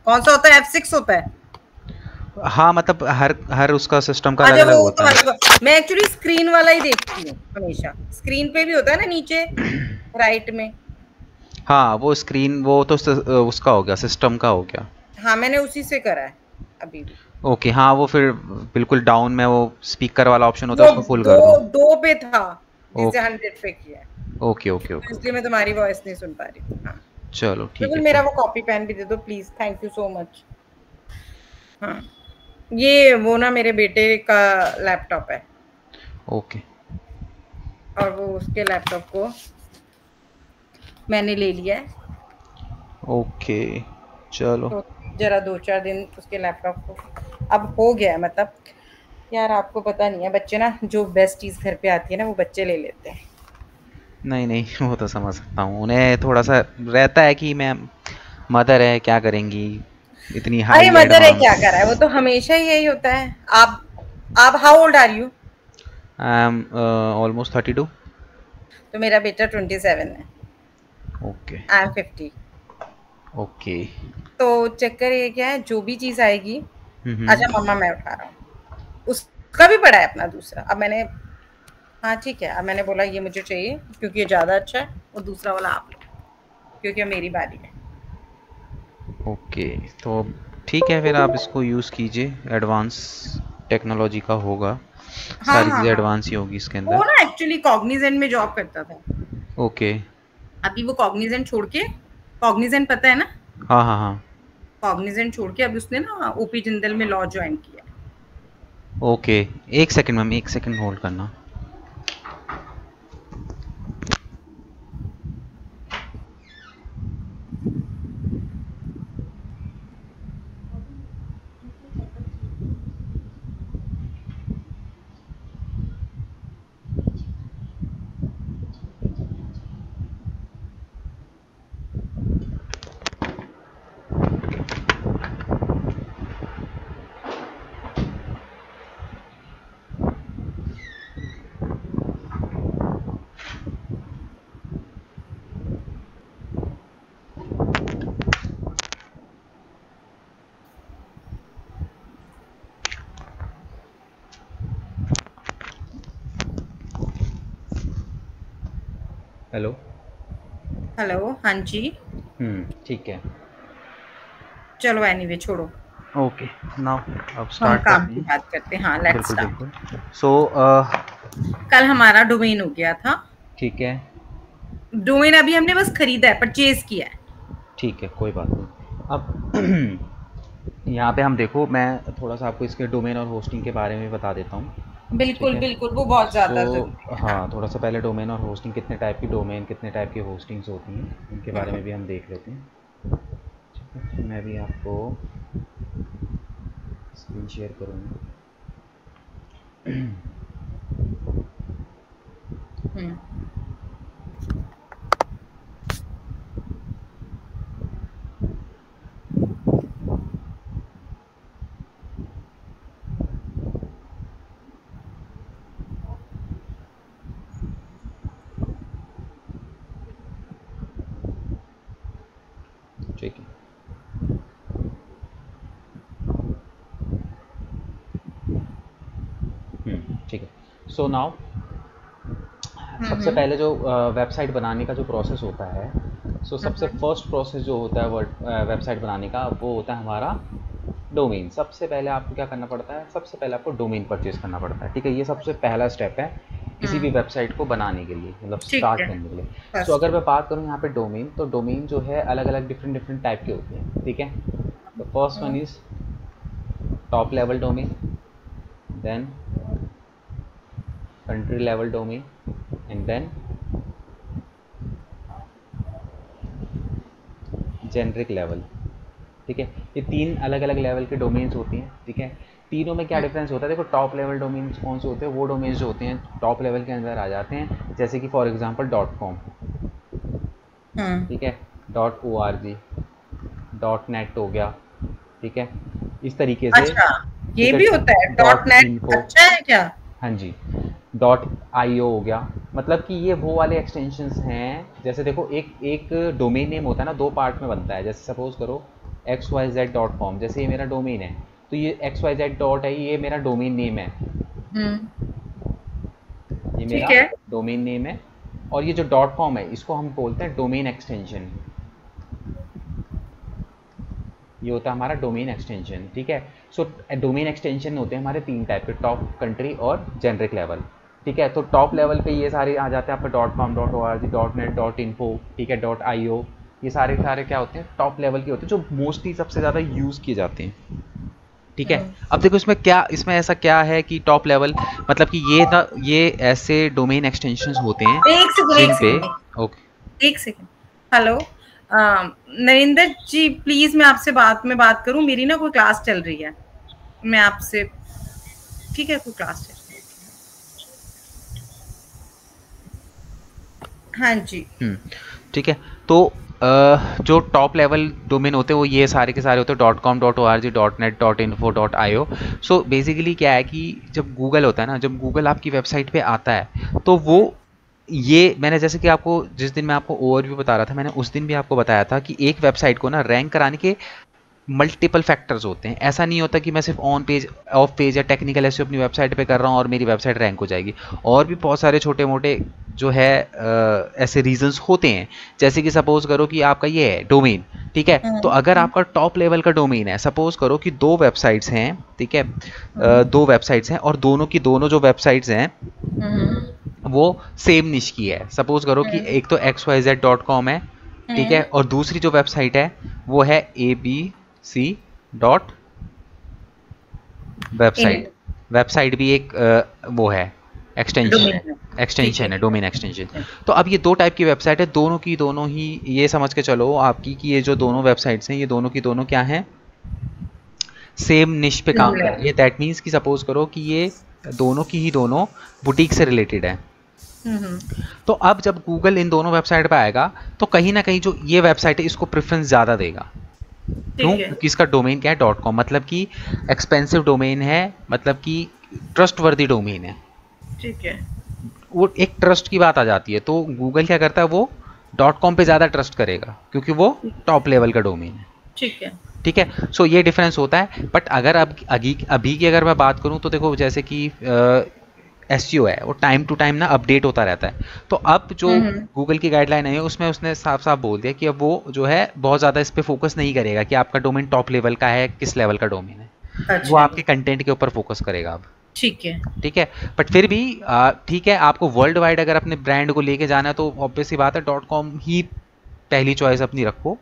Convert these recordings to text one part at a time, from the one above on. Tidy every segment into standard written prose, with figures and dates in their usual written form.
कौन सा होता है? F6 होता है। हाँ मतलब हर उसका सिस्टम का अलग अच्छा अलग वो होता है। मैं एक्चुअली स्क्रीन वाला ही देखती हूँ हमेशा। स्क्रीन पे भी होता है ना नीचे राइट में। हाँ वो स्क्रीन वो तो उसका हो गया, सिस्टम का हो गया। हाँ मैंने उसी से करा है अभी भी। ओके हाँ वो फिर बिल्कुल डाउन में वो स्पीकर वाला ऑप्शन होता है, वो उसको फुल दो कर दो। दो पे था जिसे ओके 100 पे किया है, ओके ओके तो ओके इसलिए ओके। मैं तुम्हारी वॉइस नहीं सुन पा रही थी। हाँ चलो ठीक बिल्कुल, है मेरा ठीक। वो कॉपी पेन भी दे दो please, thank you so much. हाँ ये वो ना मेरे बेटे का लैपटॉप है, ओके और वो उसके लैपटॉप को मैंने ले लिया है। ओके चलो। तो जरा 2-4 दिन उसके लैपटॉप को अब हो गया है, मतलब यार आपको पता नहीं है, बच्चे ना जो बेस्ट चीज घर पे आती है ना वो बच्चे ले लेते हैं। नहीं नहीं वो तो समझ सकता हूँ, उन्हें थोड़ा सा रहता है कि मैम मदर है क्या करेंगी इतनी अरे हाई मदर है क्या एडवांस। कर रहा है, वो तो हमेशा ही यही होता है। आप how old are you? I am almost 32। तो मेरा बेटा 27 है। Okay I am 50। ओके। तो चक्कर ये क्या है, जो भी चीज आएगी, अच्छा हम्म। मम्मा मैं उठा रहा हूँ, उसका भी पड़ा है अपना दूसरा। अब मैंने, हाँ ठीक है, अब मैंने बोला ये मुझे चाहिए क्योंकि ये ज्यादा अच्छा है, और दूसरा वाला आप लो क्योंकि अब मेरी बारी है। ओके तो ठीक है फिर आप इसको यूज़ कीजिए, एडवांस टेक्नोलॉजी का होगा, हाँ सारी हाँ चीज़ें हाँ। एडवांस ही होगी इसके वो अंदर। ना एक्चुअली कॉग्निजेंट में जॉब करता था, ओके। अभी वो कॉग्निजेंट छोड़ के, कॉग्निजेंट पता है ना, हाँ हाँ हाँ। कॉग्निजेंट छोड़ के अब उसने ना ओपी जिंदल में लॉ ज्वाइन किया है। ओके एक सेकंड मैम, एक सेकंड होल्ड करना। हेलो। हेलो, हाँ जी। ठीक है। चलो एनीवे छोड़ो, ओके नाउ अब हम स्टार्ट काम करते की हैं। बात करते हैं। हाँ लेट्स बिल्कुल स्टार्ट। बिल्कुल। सो कल हमारा डोमेन हो गया था। ठीक है डोमेन अभी हमने बस खरीदा है, परचेज किया है। ठीक है कोई बात नहीं। अब यहाँ पे हम देखो, मैं थोड़ा सा आपको इसके डोमेन और होस्टिंग के बारे में बता देता हूँ। ठीक बिल्कुल है। बिल्कुल, वो बहुत सो ज्यादा जरूरी है। हाँ। हाँ थोड़ा सा पहले डोमेन और होस्टिंग, कितने टाइप की डोमेन कितने टाइप की होस्टिंग्स होती हैं उनके बारे हम्म में भी हम देख लेते हैं। ठीक है मैं भी आपको स्क्रीन शेयर करूँगा। हम्म ठीक है। ठीक है। सो नाउ सबसे हम्म। पहले जो वेबसाइट बनाने का जो प्रोसेस होता है, सो सबसे हम्म फर्स्ट प्रोसेस जो होता है वर्ड वेबसाइट बनाने का, वो होता है हमारा डोमेन। सबसे पहले आपको क्या करना पड़ता है, सबसे पहले आपको डोमेन परचेज करना पड़ता है। ठीक है, ये सबसे पहला स्टेप है किसी भी हम्म, वेबसाइट को बनाने के लिए, मतलब ठीक स्टार्ट है। करने के लिए। So first. अगर मैं बात करूँ यहाँ पे डोमेन, तो डोमेन जो है अलग अलग डिफरेंट डिफरेंट टाइप के होते हैं। ठीक है, तो first one is top level domain, then country level domain, and then generic level. ठीक है, ये तीन अलग अलग लेवल के डोमेन्स होती हैं। ठीक है, तीनों में क्या डिफरेंस होता है, देखो टॉप लेवल डोमेन्स कौन से होते हैं, वो डोमेन्स जो होते हैं टॉप लेवल के अंदर आ जाते हैं, जैसे कि for example dot com. Hmm. ठीक है, dot O R G, dot net हो गया। ठीक है, इस तरीके से। अच्छा ये ठीक है, भी होता है डॉट डॉट नेट, इन्फो। अच्छा है क्या? हाँ जी, डॉट आई ओ हो गया। मतलब कि ये वो वाले एक्सटेंशंस हैं, जैसे देखो एक एक डोमेन नेम होता है ना, दो पार्ट में बनता है। जैसे सपोज करो xyz.com, जैसे ये मेरा डोमेन है तो ये xyz डॉट है, ये मेरा डोमेन नेम है, ये मेरा ठीक है। डोमेन नेम है। और ये जो डॉट कॉम है इसको हम बोलते हैं डोमेन एक्सटेंशन, ये होता है हमारा डोमेन एक्सटेंशन। ठीक है, सो डोमेन एक्सटेंशन होते हैं हमारे 3 टाइप के, टॉप, कंट्री और जेनरिक लेवल। ठीक है, तो टॉप लेवल पे ये सारे आ जाते हैं आपका .com, .org, .net, .info, ठीक है, .io, ये सारे क्या होते हैं, टॉप लेवल के होते हैं जो मोस्टली सबसे ज़्यादा यूज़ किए जाते हैं। ठीक है, अब देखो इसमें ऐसा क्या है कि टॉप लेवल मतलब कि ये ऐसे डोमेन एक्सटेंशंस होते हैं जिन पे, ओके एक second, hello Narendra ji, please मैं आपसे बात करूं, मेरी ना कोई क्लास चल रही है, मैं आपसे, ठीक है, कोई क्लास चल रही है। हाँ जी, ठीक है, तो जो टॉप लेवल डोमेन होते हैं वो ये सारे के सारे होते हैं .com, .org, .net, .info, .io। So basically क्या है कि जब गूगल होता है ना, जब गूगल आपकी वेबसाइट पे आता है तो वो, ये मैंने जैसे कि आपको जिस दिन मैं आपको ओवरव्यू बता रहा था, मैंने उस दिन भी आपको बताया था कि एक वेबसाइट को ना रैंक कराने के मल्टीपल फैक्टर्स होते हैं। ऐसा नहीं होता कि मैं सिर्फ ऑन पेज, ऑफ पेज या टेक्निकल ऐसे अपनी वेबसाइट पे कर रहा हूँ और मेरी वेबसाइट रैंक हो जाएगी। और भी बहुत सारे छोटे मोटे जो है ऐसे रीजंस होते हैं, जैसे कि सपोज करो कि आपका ये है डोमेन, ठीक है, तो अगर आपका टॉप लेवल का डोमेन है, सपोज करो कि 2 वेबसाइट्स हैं, ठीक है, 2 वेबसाइट्स हैं और दोनों की दोनों जो वेबसाइट्स हैं वो सेम निश की है। सपोज करो कि एक तो xyz.com है, ठीक है, और दूसरी जो वेबसाइट है वो है abc डॉट वेबसाइट। वेबसाइट भी एक वो है, एक्सटेंशन है, डोमेन एक्सटेंशन। तो अब ये 2 टाइप की वेबसाइट है, दोनों की दोनों ही ये समझ के चलो आपकी कि ये जो दोनों वेबसाइट्स हैं ये दोनों की दोनों क्या हैं, सेम निश पे काम कर रही है। दैट मीन्स कि सपोज करो कि ये दोनों की ही दोनों बुटीक से रिलेटेड है। तो अब जब गूगल इन दोनों वेबसाइट पे आएगा तो कहीं ना कहीं जो ये वेबसाइट है इसको प्रेफरेंस ज़्यादा देगा। क्यों? क्योंकि इसका डोमेन क्या है, .com, मतलब कि एक्सपेंसिव डोमेन है, मतलब कि ट्रस्टवर्दी डोमेन है। ठीक है, वो एक ट्रस्ट की बात आ जाती है, तो गूगल क्या करता है, वो .com पे ज़्यादा ट्रस्ट करेगा क्योंकि वो टॉप लेवल का डोमेन है। ठीक है, ठीक है, सो ये डिफरेंस होता है। बट अगर अब अभी की अगर मैं बात करूं तो देखो जैसे कि SEO है वो टाइम टू टाइम ना अपडेट होता रहता है। तो अब जो गूगल की गाइडलाइन है उसमें उसने साफ साफ बोल दिया कि अब वो जो है बहुत ज़्यादा इस पर फोकस नहीं करेगा कि आपका डोमेन टॉप लेवल का है, किस लेवल का डोमेन है। अच्छा, वो आपके कंटेंट के ऊपर फोकस करेगा अब। ठीक है, ठीक है, बट फिर भी ठीक है, आपको वर्ल्ड वाइड अगर अपने ब्रांड को लेके जाना है तो ऑब्वियस सी बात है .com ही पहली चॉइस अपनी रखो।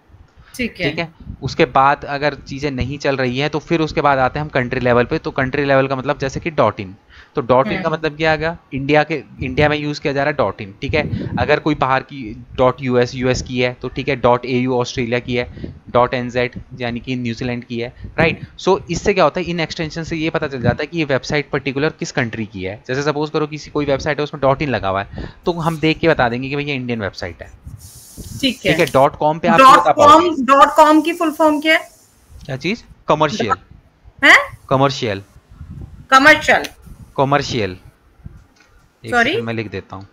ठीक है, उसके बाद अगर चीज़ें नहीं चल रही हैं तो फिर उसके बाद आते हैं हम कंट्री लेवल पे। तो कंट्री लेवल का मतलब जैसे कि .in, तो .in का मतलब क्या आ गया, इंडिया में यूज़ किया जा रहा है .in। ठीक है, अगर कोई बाहर की .US की है तो ठीक है, .au ऑस्ट्रेलिया की है, .nz यानी कि न्यूजीलैंड की है, राइट। सो इससे क्या होता है, इन एक्सटेंशन से ये पता चल जाता है कि ये वेबसाइट पर्टिकुलर किस कंट्री की है। जैसे सपोज करो किसी कोई वेबसाइट है उसमें .in लगा हुआ है तो हम देख के बता देंगे कि भाई ये इंडियन वेबसाइट है। ठीक है, .com पे आप .com की फुल फॉर्म क्या है? क्या चीज? कमर्शियल है, कमर्शियल कमर्शियल। सॉरी, मैं लिख देता हूँ।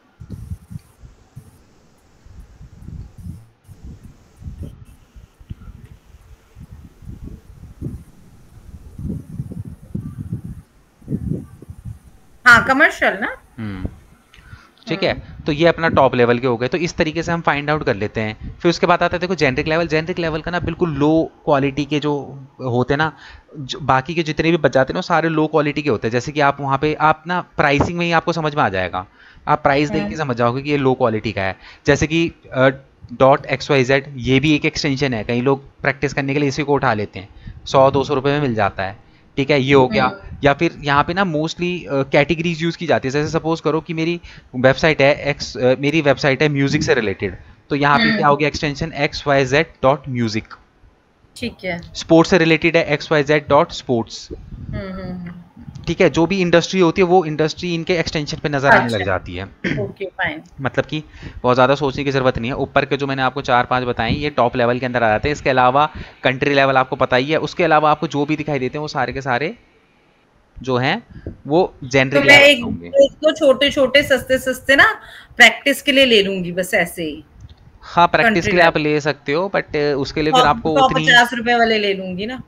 हाँ, कमर्शियल ना। ठीक है, तो ये अपना टॉप लेवल के हो गए। तो इस तरीके से हम फाइंड आउट कर लेते हैं। फिर उसके बाद आता है देखो जेनरिक लेवल। जेनरिक लेवल का ना बिल्कुल लो क्वालिटी के जो होते हैं ना, बाकी के जितने भी बच जाते हैं ना सारे लो क्वालिटी के होते हैं। जैसे कि आप वहाँ पे आप ना प्राइसिंग में ही आपको समझ में आ जाएगा, आप प्राइस देख के समझ जाओगे कि ये लो क्वालिटी का है। जैसे कि .xyz ये भी एक एक्सटेंशन है, कई लोग प्रैक्टिस करने के लिए इसी को उठा लेते हैं, 100-200 रुपये में मिल जाता है। ठीक है, ये हो गया। या फिर यहाँ पे ना मोस्टली कैटेगरीज यूज़ की जाती है। जैसे सपोज करो कि मेरी वेबसाइट है म्यूजिक से रिलेटेड, तो यहाँ पे क्या हो गया एक्सटेंशन xyz.music। ठीक है, स्पोर्ट्स से रिलेटेड है xyz.sports। ठीक है, जो भी इंडस्ट्री होती है वो इंडस्ट्री इनके एक्सटेंशन पे नजर आने लग जाती है। Okay, fine. मतलब कि बहुत ज़्यादा सोचने की ज़रूरत नहीं है। ऊपर के जो मैंने आपको 4-5 बताए ये टॉप लेवल के अंदर आ जाते हैं। इसके अलावा कंट्री लेवल आपको पता ही है। उसके अलावा आपको जो भी दिखाई देते हैं वो सारे के सारे जो हैं वो जेनरिक लेवल होंगे। तो छोटे छोटे सस्ते ना प्रैक्टिस के लिए ले लूंगी बस ऐसे ही। हाँ, प्रैक्टिस कंट्री के लिए आप लेवल। ले सकते हो, बट उसके लिए फिर आपको 150 उतनी, रुपए वाले ले लूंगी ना।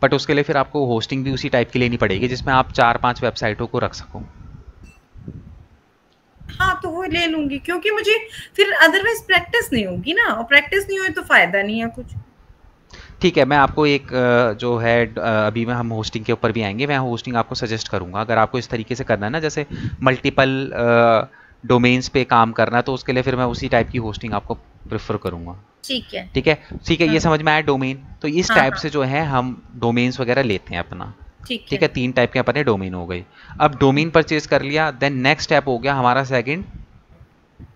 बट उसके लिए फिर आपको होस्टिंग भी उसी टाइप की लेनी पड़ेगी जिसमें आप 4-5 वेबसाइटों को रख सको। हाँ तो वो ले लूंगी, क्योंकि मुझे फिर अदरवाइज प्रैक्टिस नहीं होगी ना, और प्रैक्टिस नहीं हुई तो फायदा नहीं है कुछ। ठीक है, मैं आपको एक जो है अभी में हम होस्टिंग के ऊपर भी आएंगे, मैं होस्टिंग आपको सजेस्ट करूंगा अगर आपको इस तरीके से करना है ना, जैसे मल्टीपल डोमेन्स पे काम करना है, तो उसके लिए फिर मैं उसी टाइप की होस्टिंग आपको प्रेफर करूंगा। ठीक है। ठीक है, ठीक है, हाँ ये समझ में आया डोमेन। तो इस हाँ टाइप हाँ। से जो है हम डोमेन्स वगैरह लेते हैं अपना। ठीक ठीक है। है, 3 टाइप के अपने डोमेन हो गए। अब डोमेन परचेज कर लिया, देन नेक्स्ट स्टेप हो गया हमारा सेकंड,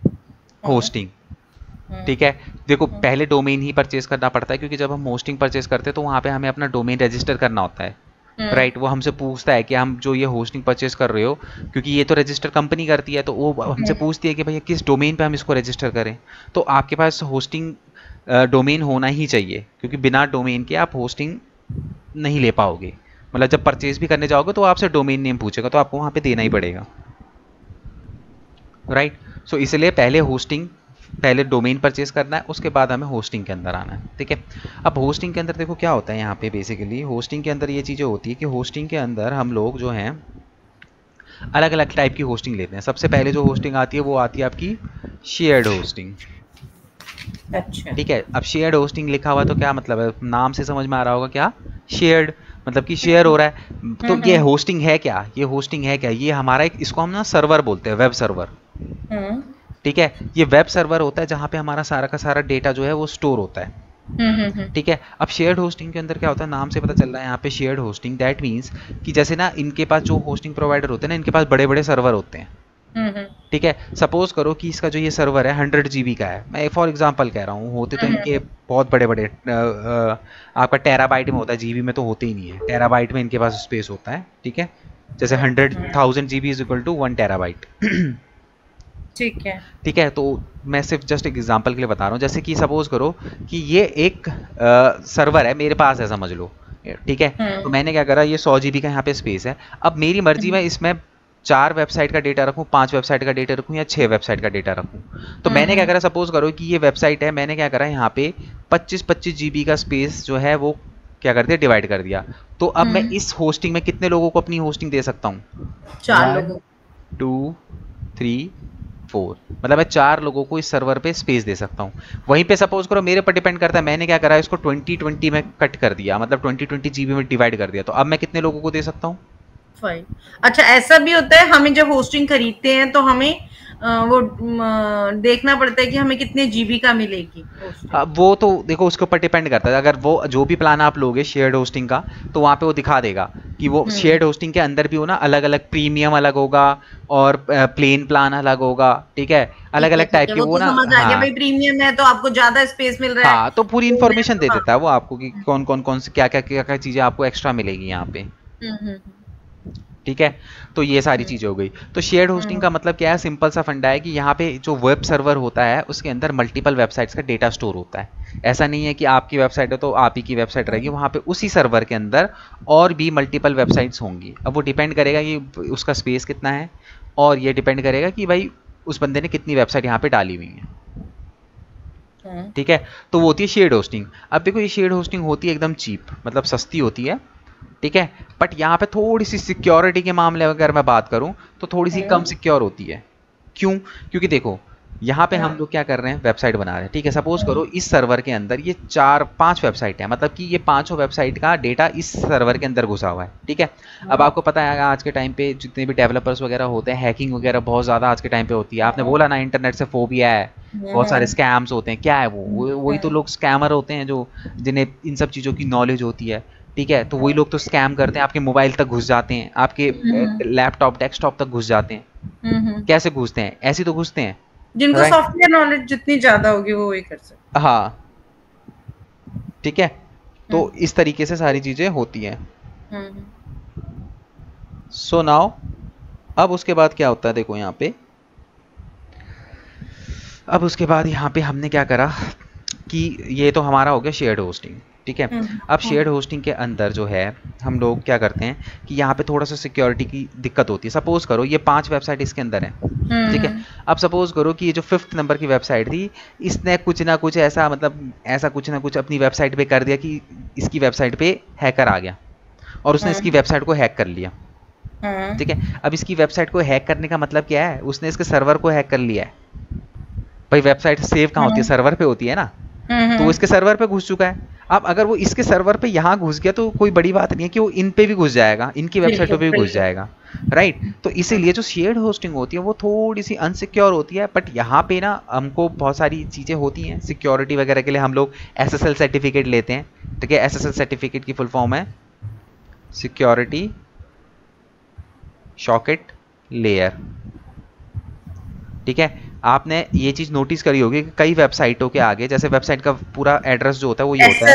हाँ। होस्टिंग। हम्म। ठीक है, देखो हम्म। पहले डोमेन ही परचेज करना पड़ता है, क्योंकि जब हम होस्टिंग परचेज करते हैं तो वहाँ पे हमें अपना डोमेन रजिस्टर करना होता है। हम्म। राइट, वो हमसे पूछता है कि हम जो ये होस्टिंग परचेज कर रहे हो, क्योंकि ये तो रजिस्टर कंपनी करती है, तो वो हमसे हम्म। पूछती है कि भैया किस डोमेन पे हम इसको रजिस्टर करें। तो आपके पास होस्टिंग डोमेन होना ही चाहिए, क्योंकि बिना डोमेन के आप होस्टिंग नहीं ले पाओगे। मतलब जब परचेज भी करने जाओगे तो आपसे डोमेन नेम पूछेगा, तो आपको वहाँ पे देना ही पड़ेगा। राइट, सो इसलिए पहले होस्टिंग, पहले डोमेन परचेज करना है, उसके बाद हमें होस्टिंग के अंदर आना है। ठीक है, अब होस्टिंग के अंदर देखो क्या होता है यहाँ पे, बेसिकली होस्टिंग के अंदर ये चीज़ें होती है कि होस्टिंग के अंदर हम लोग जो हैं अलग अलग टाइप की होस्टिंग लेते हैं। सबसे पहले जो होस्टिंग आती है वो आती है आपकी शेयर्ड होस्टिंग। अच्छा। ठीक है, अब शेयर्ड होस्टिंग लिखा हुआ तो क्या मतलब है, नाम से समझ में आ रहा होगा क्या, शेयर्ड मतलब कि शेयर हो रहा है। तो ये हम्म। होस्टिंग है क्या, ये होस्टिंग है क्या, ये हमारा एक, इसको हम ना सर्वर बोलते हैं, वेब सर्वर। हम्म। ठीक है, ये वेब सर्वर होता है जहाँ पे हमारा सारा का सारा डेटा जो है वो स्टोर होता है। हम्म। ठीक है, अब शेयर्ड होस्टिंग के अंदर क्या होता है, नाम से पता चल रहा है यहाँ पे शेयर्ड होस्टिंग, दैट मीन्स कि जैसे ना इनके पास जो होस्टिंग प्रोवाइडर होते हैं ना, इनके पास बड़े बड़े सर्वर होते हैं। हम्म। ठीक है, सपोज करो कि इसका जो ये सर्वर है 100 GB का है, मैं फॉर एग्जांपल कह रहा हूँ, होते तो इनके हम्म। बहुत बड़े बड़े आपका टेराबाइट में होता है, जीबी में तो होते ही नहीं है, टेराबाइट में इनके पास स्पेस होता है। ठीक है, जैसे 100,000 GB is equal to 1 TB। ठीक है। ठीक है, तो मैं सिर्फ जस्ट एक एग्जांपल के लिए बता रहा हूँ, जैसे कि सपोज करो कि ये एक सर्वर है मेरे पास है, समझ लो। ठीक है, तो हम्म। मैंने क्या करा, ये 100 GB का यहाँ पे स्पेस है। अब मेरी मर्जी में इसमें 4 वेबसाइट का डेटा रखूँ, 5 वेबसाइट का डेटा रखूँ, या 6 वेबसाइट का डेटा रखूँ। तो मैंने क्या हम्म। करा, सपोज करो कि ये वेबसाइट है, मैंने क्या करा यहाँ पे 25-25 GB का स्पेस जो है वो क्या कर दिया, डिवाइड कर दिया। तो अब मैं हम्म। इस होस्टिंग में कितने लोगों को अपनी होस्टिंग दे सकता हूँ, 4 1 लोगों। 2 3 4, मतलब मैं 4 लोगों को इस सर्वर पे स्पेस दे सकता हूँ। वहीं पे सपोज करो मेरे पर डिपेंड करता है, मैंने क्या करा, इसको 20-20 में कट कर दिया, मतलब 20-20 GB में डिवाइड कर दिया, तो अब मैं कितने लोगों को दे सकता हूँ। फाइन। अच्छा, ऐसा भी होता है हमें जब होस्टिंग खरीदते हैं तो हमें वो देखना पड़ता है कि हमें कितने जीबी का मिलेगी होस्टिंग। अब वो तो देखो उसके ऊपर डिपेंड करता है, अगर वो जो भी प्लान आप लोगे शेयर्ड होस्टिंग का, तो वहाँ पे वो दिखा देगा कि वो हम्म। शेयर्ड होस्टिंग के अंदर भी हो ना, अलग अलग प्रीमियम अलग होगा और प्लेन प्लान अलग होगा। ठीक है, अलग अलग ठीक टाइप है, के वो वो तो ना, समझ आ गया हाँ। भाई, प्रीमियम है तो आपको ज्यादा स्पेस मिल रहा है। हाँ, तो पूरी तो मैं इन्फॉर्मेशन तो दे हाँ। देता है वो आपको कि कौन से क्या क्या चीज़ें आपको एक्स्ट्रा मिलेगी यहाँ पे। हम्म। ठीक है, तो ये सारी हम्म। चीज़ें हो गई। तो शेयर्ड होस्टिंग हम्म। का मतलब क्या है, सिंपल सा फंडा है कि यहाँ पे जो वेब सर्वर होता है उसके अंदर मल्टीपल वेबसाइट्स का डेटा स्टोर होता है। ऐसा नहीं है कि आपकी वेबसाइट है तो आप ही की वेबसाइट रहेगी, वहाँ पे उसी सर्वर के अंदर और भी मल्टीपल वेबसाइट्स होंगी। अब वो डिपेंड करेगा कि उसका स्पेस कितना है, और ये डिपेंड करेगा कि भाई उस बंदे ने कितनी वेबसाइट यहाँ पे डाली हुई है। हम्म। ठीक है, तो वो होती है शेयर्ड होस्टिंग। अब देखो ये शेयर्ड होस्टिंग होती है एकदम चीप, मतलब सस्ती होती है। ठीक है, बट यहाँ पे थोड़ी सी सिक्योरिटी के मामले में अगर मैं बात करूँ तो थोड़ी सी कम हम्म। सिक्योर होती है। क्यों, क्योंकि देखो यहाँ पे हम हाँ। लोग क्या कर रहे हैं, वेबसाइट बना रहे हैं। ठीक है, सपोज हम्म। करो इस सर्वर के अंदर ये 4-5 वेबसाइट है, मतलब कि ये 5 वेबसाइट का डेटा इस सर्वर के अंदर घुसा हुआ है। ठीक है, अब हाँ। आपको पता है आज के टाइम पे जितने भी डेवलपर्स वगैरह होते हैं, हैकिंग वगैरह बहुत ज़्यादा आज के टाइम पे होती है। आपने हाँ। बोला ना इंटरनेट से फोबिया है, बहुत सारे हम्म। स्कैम्स होते हैं, क्या है वही तो हम्म। लोग स्कैमर होते हैं जो, जिन्हें इन सब चीज़ों की नॉलेज होती है। ठीक है, तो वही लोग तो स्कैम करते हैं, आपके मोबाइल तक घुस जाते हैं, आपके हम्म। लैपटॉप डेस्कटॉप तक घुस जाते हैं। हम्म। कैसे घुसते हैं, ऐसे तो घुसते हैं। जिनको राइट, सॉफ्टवेयर नॉलेज जितनी ज्यादा होगी वो वही कर सकते। हाँ। ठीक है, तो हम्म। इस तरीके से सारी चीज़ें होती हैं। हम्म। सो नाउ, अब उसके बाद क्या होता है, देखो यहाँ पे, अब उसके बाद यहाँ पे हमने क्या करा कि ये तो हमारा हो गया शेयर्ड होस्टिंग। ठीक है। अब शेयर्ड होस्टिंग के अंदर जो है हम लोग क्या करते हैं कि यहाँ पे थोड़ा सा सिक्योरिटी की दिक्कत होती है। सपोज करो ये 5 वेबसाइट इसके अंदर है, ठीक है। अब सपोज करो कि ये जो 5th नंबर की वेबसाइट थी, इसने कुछ ना कुछ ऐसा, मतलब ऐसा कुछ ना कुछ अपनी वेबसाइट पे कर दिया कि इसकी वेबसाइट पे हैकर आ गया और उसने इसकी वेबसाइट को हैक कर लिया, ठीक है। अब इसकी वेबसाइट को हैक करने का मतलब क्या है, उसने इसके सर्वर को हैक कर लिया है। भाई वेबसाइट सेव कहाँ होती है, सर्वर पे होती है ना, तो वो इसके सर्वर पे घुस चुका है। अब अगर वो इसके सर्वर पे यहाँ घुस गया तो कोई बड़ी बात नहीं है कि वो इन पे भी घुस जाएगा, इनकी वेबसाइटों पे भी घुस जाएगा, राइट। तो इसीलिए जो शेयर्ड होस्टिंग होती है वो थोड़ी सी अनसिक्योर होती है, बट यहाँ पे ना हमको बहुत सारी चीज़ें होती हैं सिक्योरिटी वगैरह के लिए। हम लोग SSL सर्टिफिकेट लेते हैं, ठीक है। SSL सर्टिफिकेट की फुल फॉर्म है सिक्योरिटी सॉकेट लेयर, ठीक है। आपने ये चीज नोटिस करी होगी कि कई वेबसाइटों के आगे, जैसे वेबसाइट का पूरा एड्रेस जो होता है वो ये होता है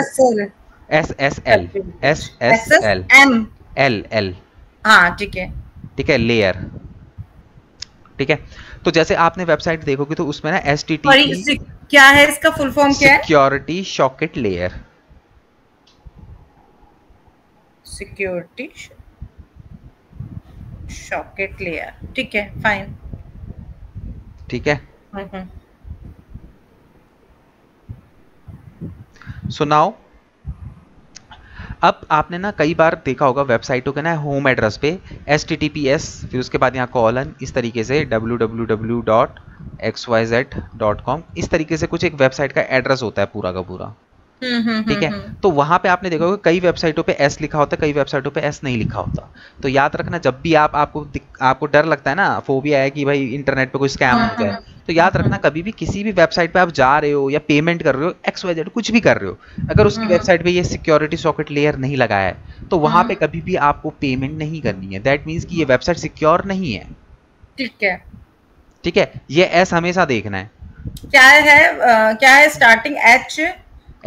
SSL SSL LL, हाँ ठीक है, ठीक है, लेयर, ठीक है। तो जैसे आपने वेबसाइट देखोगे तो उसमें ना HTTP क्या है, इसका फुल फॉर्म क्या है? Security socket layer, security socket layer, ठीक है, फाइन, ठीक है। सो नाउ अब आपने ना कई बार देखा होगा वेबसाइटों के ना होम एड्रेस पे HTTPS, फिर उसके बाद यहाँ कॉलन, इस तरीके से www.xyz.com, इस तरीके से कुछ एक वेबसाइट का एड्रेस होता है पूरा का पूरा, ठीक है। तो वहां पे आपने देखा होगा कई वेबसाइटों पे S लिखा होता है, कई वेबसाइटों पे S नहीं लिखा होता। तो याद रखना, जब भी आपको डर लगता है ना, फोबिया है कि भाई इंटरनेट पे कोई स्कैम हो जाए, तो याद रखना कभी भी किसी भी वेबसाइट पे आप जा रहे हो या पेमेंट कर रहे हो, XYZ कुछ भी कर रहे हो, अगर उसकी वेबसाइट पे ये सिक्योरिटी सॉकेट लेयर नहीं लगाया है तो वहां पे कभी भी आपको पेमेंट नहीं करनी है। दैट मीन्स कि ये वेबसाइट सिक्योर नहीं है, ठीक है, ठीक है। ये S हमेशा देखना है। क्या है स्टार्टिंग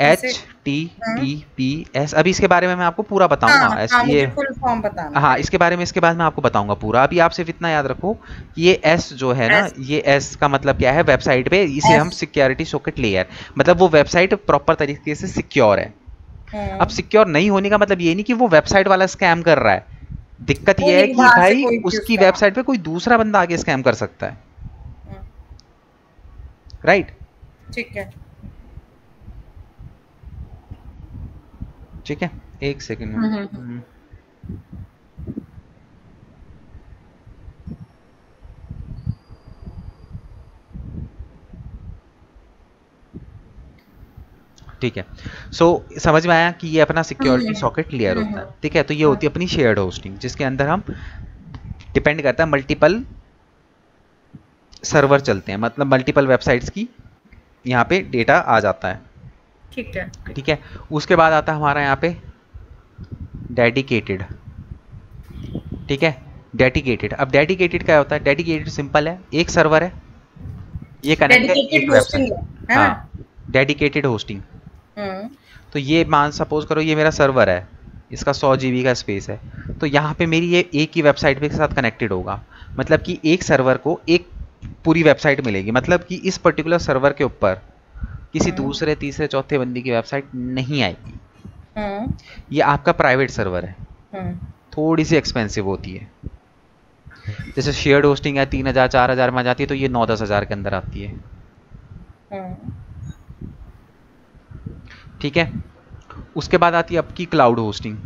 HTTPS। अभी इसके बारे में मैं आपको पूरा बताऊंगा। मुझे फुल फॉर्म बताना। हाँ, इसके बारे में इसके बाद मैं आपको बताऊंगा पूरा। अभी आप सिर्फ इतना याद रखो कि ये S जो है ना, ये S का मतलब क्या है वेबसाइट पे, इसे हम सिक्योरिटी सॉकेट लेयर, मतलब वो वेबसाइट प्रॉपर तरीके से सिक्योर है। अब सिक्योर नहीं होने का मतलब ये नहीं कि वो वेबसाइट वाला स्कैम कर रहा है, दिक्कत ये है कि भाई उसकी वेबसाइट पे कोई दूसरा बंदा आके स्कैम कर सकता है, राइट, ठीक है, ठीक है। एक सेकंड में ठीक है। सो समझ में आया कि ये अपना सिक्योरिटी सॉकेट लेयर होता है, ठीक है। तो ये होती है अपनी शेयर्ड होस्टिंग, जिसके अंदर हम डिपेंड करता है मल्टीपल सर्वर चलते हैं, मतलब मल्टीपल वेबसाइट्स की यहाँ पे डेटा आ जाता है, ठीक है, ठीक है। उसके बाद आता है हमारा यहाँ पे डेडिकेटेड, ठीक है, डेडिकेटेड। अब डेडिकेटेड क्या होता है? डेडिकेटेड सिंपल है, एक सर्वर है, ये कनेक्ट है एक वेबसाइट, हाँ, डेडिकेटेड होस्टिंग। तो ये मान सपोज करो ये मेरा सर्वर है, इसका 100 GB का स्पेस है, तो यहाँ पे मेरी ये एक ही वेबसाइट के साथ कनेक्टेड होगा, मतलब कि एक सर्वर को एक पूरी वेबसाइट मिलेगी, मतलब कि इस पर्टिकुलर सर्वर के ऊपर किसी दूसरे तीसरे चौथे बंदी की वेबसाइट नहीं आएगी। ये आपका प्राइवेट सर्वर है, थोड़ी सी एक्सपेंसिव होती है। जैसे शेयर्ड होस्टिंग है 3000 4000 में आ जाती है, तो ये 9-10 हज़ार के अंदर आती है, ठीक है। उसके बाद आती है आपकी क्लाउड होस्टिंग,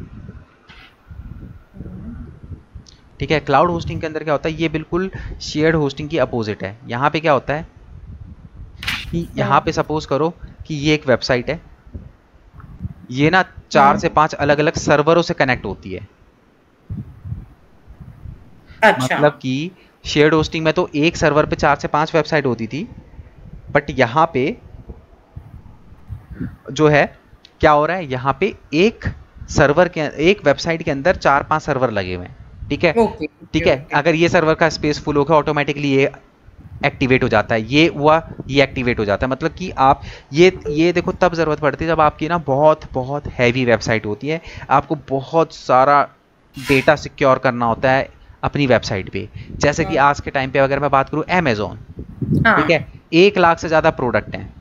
ठीक है। क्लाउड होस्टिंग के अंदर क्या होता है, ये बिल्कुल शेयर्ड होस्टिंग की अपोजिट है। यहाँ पे क्या होता है कि यहाँ पे सपोज करो कि ये एक वेबसाइट है, ये ना 4 से 5 अलग अलग सर्वरों से कनेक्ट होती है। अच्छा। मतलब कि शेयर्ड होस्टिंग में तो एक सर्वर पे 4 से 5 वेबसाइट होती थी, बट यहाँ पे जो है क्या हो रहा है, यहाँ पे एक सर्वर के एक वेबसाइट के अंदर 4-5 सर्वर लगे हुए हैं, ठीक है, ठीक है। अगर ये सर्वर का स्पेस फुल हो गया, ऑटोमेटिकली ये एक्टिवेट हो जाता है, ये हुआ ये एक्टिवेट हो जाता है। मतलब कि आप ये देखो तब ज़रूरत पड़ती है जब आपकी ना बहुत बहुत हैवी वेबसाइट होती है, आपको बहुत सारा डेटा सिक्योर करना होता है अपनी वेबसाइट पे। जैसे कि आज के टाइम पे अगर मैं बात करूँ अमेज़ॉन, ठीक है, 1 लाख से ज़्यादा प्रोडक्ट हैं,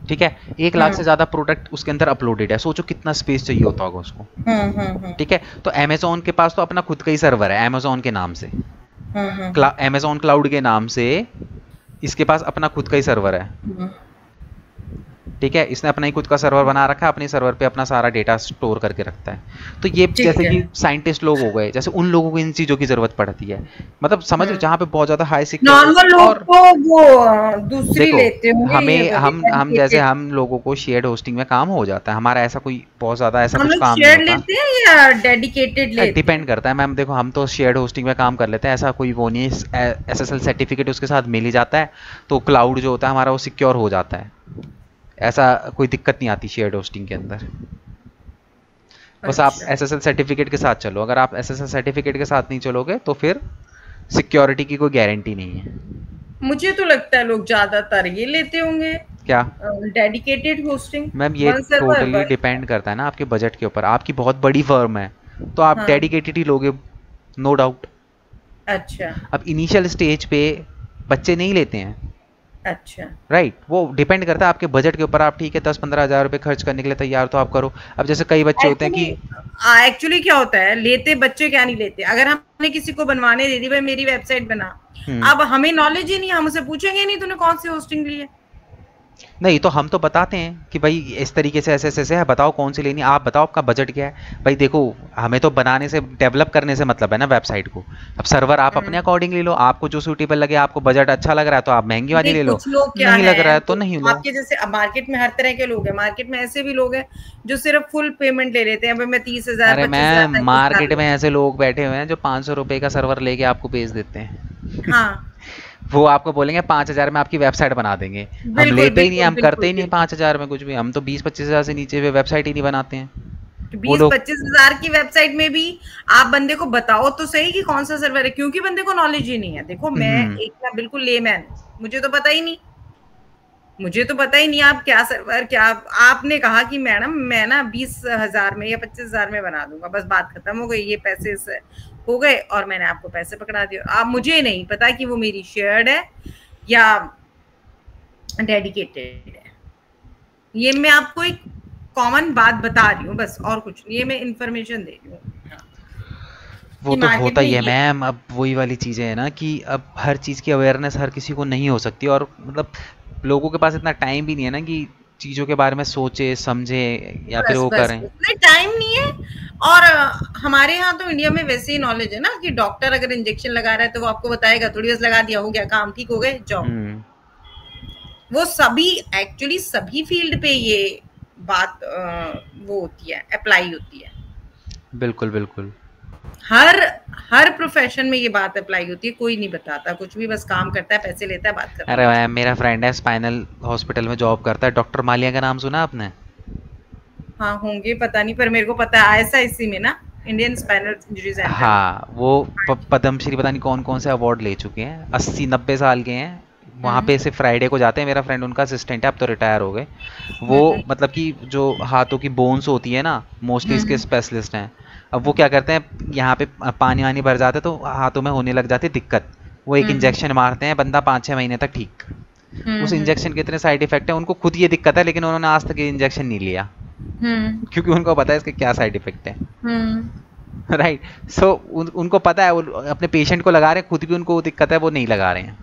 ठीक है, 1 लाख से ज़्यादा प्रोडक्ट उसके अंदर अपलोडेड है, सोचो कितना स्पेस चाहिए होता होगा उसको। ठीक है, तो अमेजोन के पास तो अपना खुद का ही सर्वर है अमेजोन के नाम से, अमेजोन क्लाउड के नाम से इसके पास अपना खुद का ही सर्वर है। ठीक है, इसने अपना ही खुद का सर्वर बना रखा है, अपने सर्वर पे अपना सारा डेटा स्टोर करके रखता है। तो ये जैसे कि साइंटिस्ट लोग हो गए, जैसे उन लोगों को इन चीज़ों की ज़रूरत पड़ती है, मतलब समझ रहे हो, जहाँ पे बहुत ज़्यादा हाई नॉर्मल सिक्योरिटी। लोग और तो वो दूसरी देखो, लेते होंगे, ये हमें वाली हम जैसे dedicated। हम लोगों को शेयर्ड होस्टिंग में काम हो जाता है, हमारा ऐसा कोई बहुत ज़्यादा ऐसा हम कुछ लोग काम नहीं शेयर होता। लेते हैं या डेडिकेटेड लेते डिपेंड हैं? करता है मैम, देखो हम तो शेयर्ड होस्टिंग में काम कर लेते हैं, ऐसा कोई वो नहीं है, एसएसएल सर्टिफिकेट उसके साथ मिल ही जाता है, तो क्लाउड जो होता है हमारा वो सिक्योर हो जाता है, ऐसा कोई दिक्कत नहीं आती शेयर्ड होस्टिंग के अंदर। बस आप अच्छा। एसएसएल सर्टिफिकेट के साथ चलो, अगर आप एसएसएल सर्टिफिकेट के साथ नहीं चलोगे तो फिर सिक्योरिटी की कोई गारंटी नहीं है। मुझे तो लगता है लोग ज्यादातर ये लेते होंगे, क्या डेडिकेटेड होस्टिंग, मैम, ये वन सर्वर टोटली बस। डिपेंड करता है ना आपके बजट के ऊपर, आपकी बहुत बड़ी फर्म है तो आप हाँ। डेडिकेटेड ही लोगे, नो डाउट। अच्छा। अब इनिशियल स्टेज पे बच्चे नहीं लेते हैं, अच्छा। राइट, वो डिपेंड करता है आपके बजट के ऊपर, आप ठीक है 10-15 हज़ार रुपये खर्च करने के लिए तैयार तो आप करो। अब जैसे कई बच्चे होते हैं एक्चुअली कि एक्चुअली क्या होता है, लेते बच्चे क्या नहीं लेते, अगर हमने किसी को बनवाने दे दी, भाई मेरी वेबसाइट बना, अब हमें नॉलेज ही नहीं, हम उसे पूछेंगे नहीं तूने कौन सी होस्टिंग ली है। नहीं तो हम तो बताते हैं कि भाई इस तरीके से ऐसे ऐसे है, बताओ कौन सी लेनी है, आप बताओ आपका बजट क्या है। भाई देखो, हमें तो बनाने से डेवलप करने से मतलब है ना वेबसाइट को। अब सर्वर आप अपने अकॉर्डिंग ले लो, आपको जो सूटेबल लगे, आपको बजट अच्छा लग रहा है तो आप महंगी वाली नहीं, ले लो, कुछ लोग क्या नहीं लग रहा है, है तो नहीं लो। आपके जैसे अब मार्केट में हर तरह के लोग हैं, मार्केट में ऐसे भी लोग हैं जो सिर्फ फुल पेमेंट ले लेते हैं, भाई मैं 30,000 अरे 25,000 मैम, 35,000 मार्केट में ऐसे लोग बैठे हुए हैं जो 500 रुपये का सर्वर लेके आपको बेच देते हैं। हाँ, वो आपको बोलेंगे 5,000 में आपकी वेबसाइट बना देंगे। हम बिल्कुल लेते ही नहीं, बिल्कुल हम करते बिल्कुल ही नहीं बिल्कुल। 5,000 में कुछ भी, हम तो 20-25 हज़ार से नीचे वे वेबसाइट ही नहीं बनाते हैं। वो बीस लोग 25,000 की वेबसाइट में भी आप बंदे को बताओ तो सही कि कौन सा सर्वर है, क्योंकि बंदे को नॉलेज ही नहीं है। देखो मैं हम्म, एक ना बिल्कुल लेमैन, मुझे तो पता ही नहीं, मुझे तो पता ही नहीं आप क्या सर्वर क्या। आपने कहा कि मैडम मैं ना 20,000 में या 25,000 में बना दूंगा, बस बात खत्म हो गई, ये पैसे से हो गए और मैंने आपको पैसे पकड़ा दिए। आप मुझे नहीं पता कि वो मेरी शेयर्ड है या डेडिकेटेड है। ये मैं आपको एक कॉमन बात बता रही हूँ बस, और कुछ नहीं, ये मैं इंफॉर्मेशन दे रही हूँ। हाँ, वो कि तो मार्केट होता में ही है ये मैम। अब वही वाली चीज़ें हैं ना कि अब हर चीज़ की अवेयरनेस हर किसी को नहीं हो सकती, और मतलब लोगों के पास इतना टाइम भी नहीं है ना कि चीज़ों के बारे में सोचे समझे या फिर बस वो बस करें। नहीं, टाइम नहीं है। और हमारे यहाँ तो इंडिया में वैसे ही नॉलेज है ना कि डॉक्टर अगर इंजेक्शन लगा रहा है तो वो आपको बताएगा थोड़ी, बस लगा दिया हो गया काम, ठीक हो गए जाओ। हम्म, वो सभी एक्चुअली सभी फील्ड पे ये बात वो होती है, अप्लाई होती है। बिल्कुल बिल्कुल। हर हर प्रोफेशन में ये बात अप्लाई होती है, कोई नहीं बताता कुछ भी, बस काम करता है, पैसे लेता है, बात खत्म। अरे मैम, मेरा फ्रेंड है स्पाइनल हॉस्पिटल में जॉब करता है, डॉक्टर मालिया का नाम सुना आपने? हाँ होंगे, पता नहीं, पर मेरे को पता है आईएसआईसी में ना, इंडियन स्पाइनल इंजरी सेंटर में। हाँ, वो पद्मश्री पता नहीं कौन कौन से अवार्ड ले चुके हैं, 80-90 साल के हैं। वहाँ हम्म पे सिर्फ फ्राइडे को जाते हैं, मेरा फ्रेंड उनका असिस्टेंट है, अब तो रिटायर हो गए वो। हम्म मतलब कि जो हाथों की बोन्स होती है ना, मोस्टली इसके हम्म स्पेशलिस्ट हैं। अब वो क्या करते हैं, यहाँ पे पानी वानी भर जाते हैं तो हाथों में होने लग जाती है दिक्कत, वो एक हम्म इंजेक्शन मारते हैं, बंदा 5-6 महीने तक ठीक। उस हम्म इंजेक्शन के इतने साइड इफेक्ट हैं, उनको खुद ये दिक्कत है, लेकिन उन्होंने आज तक ये इंजेक्शन नहीं लिया हम्म क्योंकि उनको पता है इसके क्या साइड इफेक्ट है। हम्म राइट, सो उनको पता है, वो अपने पेशेंट को लगा रहे हैं, खुद भी उनको वो दिक्कत है, वो नहीं लगा रहे हैं।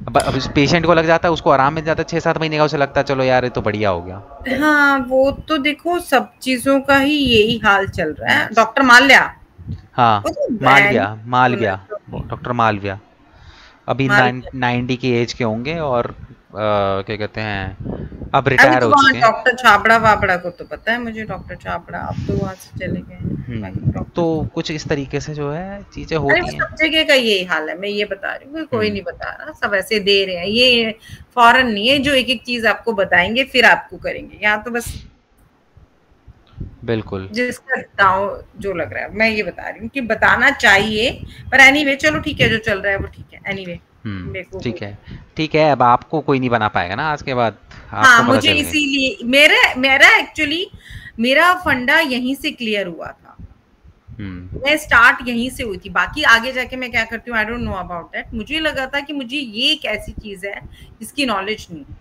अब इस पेशेंट को लग जाता है, उसको आराम मिल जाता है 6-7 महीने का, उसे लगता है चलो यार ये तो बढ़िया हो गया। हाँ वो तो देखो सब चीजों का ही यही हाल चल रहा है। डॉक्टर माल्या, हाँ, वो तो मालविया, बैन, मालविया, डॉक्टर मालविया अभी माल्या। 90 की एज के होंगे, और क्या कहते हैं, अब अभी रिटायर तो हो वहाँ चुके हैं। डॉक्टर छाबड़ा वाबड़ा को तो पता है मुझे, डॉक्टर छाबड़ा अब तो वहां से चले गए हैं, बाकी तो डॉक्टर को कुछ इस तरीके से जो है चीज़ें अरे वो होती हैं। सब जगह का यही हाल है, मैं ये बता रही हूँ, कोई हम्म, नहीं बता रहा, सब ऐसे दे रहे हैं। ये फॉरेन नहीं है जो एक एक चीज आपको बताएंगे फिर आपको करेंगे, यहाँ तो बस बिल्कुल। जिसका दांव जो लग रहा है, मैं ये बता रही हूँ कि बताना चाहिए। पर एनीवे चलो ठीक है, जो चल रहा है वो ठीक है, एनीवे मेरे को ठीक है, ठीक है, अब आपको कोई नहीं बना पाएगा ना आज के बाद, हाँ, आपको पता मुझे चल गया। इसीलिए मेरा मेरा एक्चुअली मेरा फंडा यहीं से क्लियर हुआ था, हम्म, मैं स्टार्ट यहीं से हुई थी। बाकी आगे जाके मैं क्या करती हूँ I don't know about that. मुझे लगा था कि मुझे ये एक ऐसी चीज है जिसकी नॉलेज नहीं है,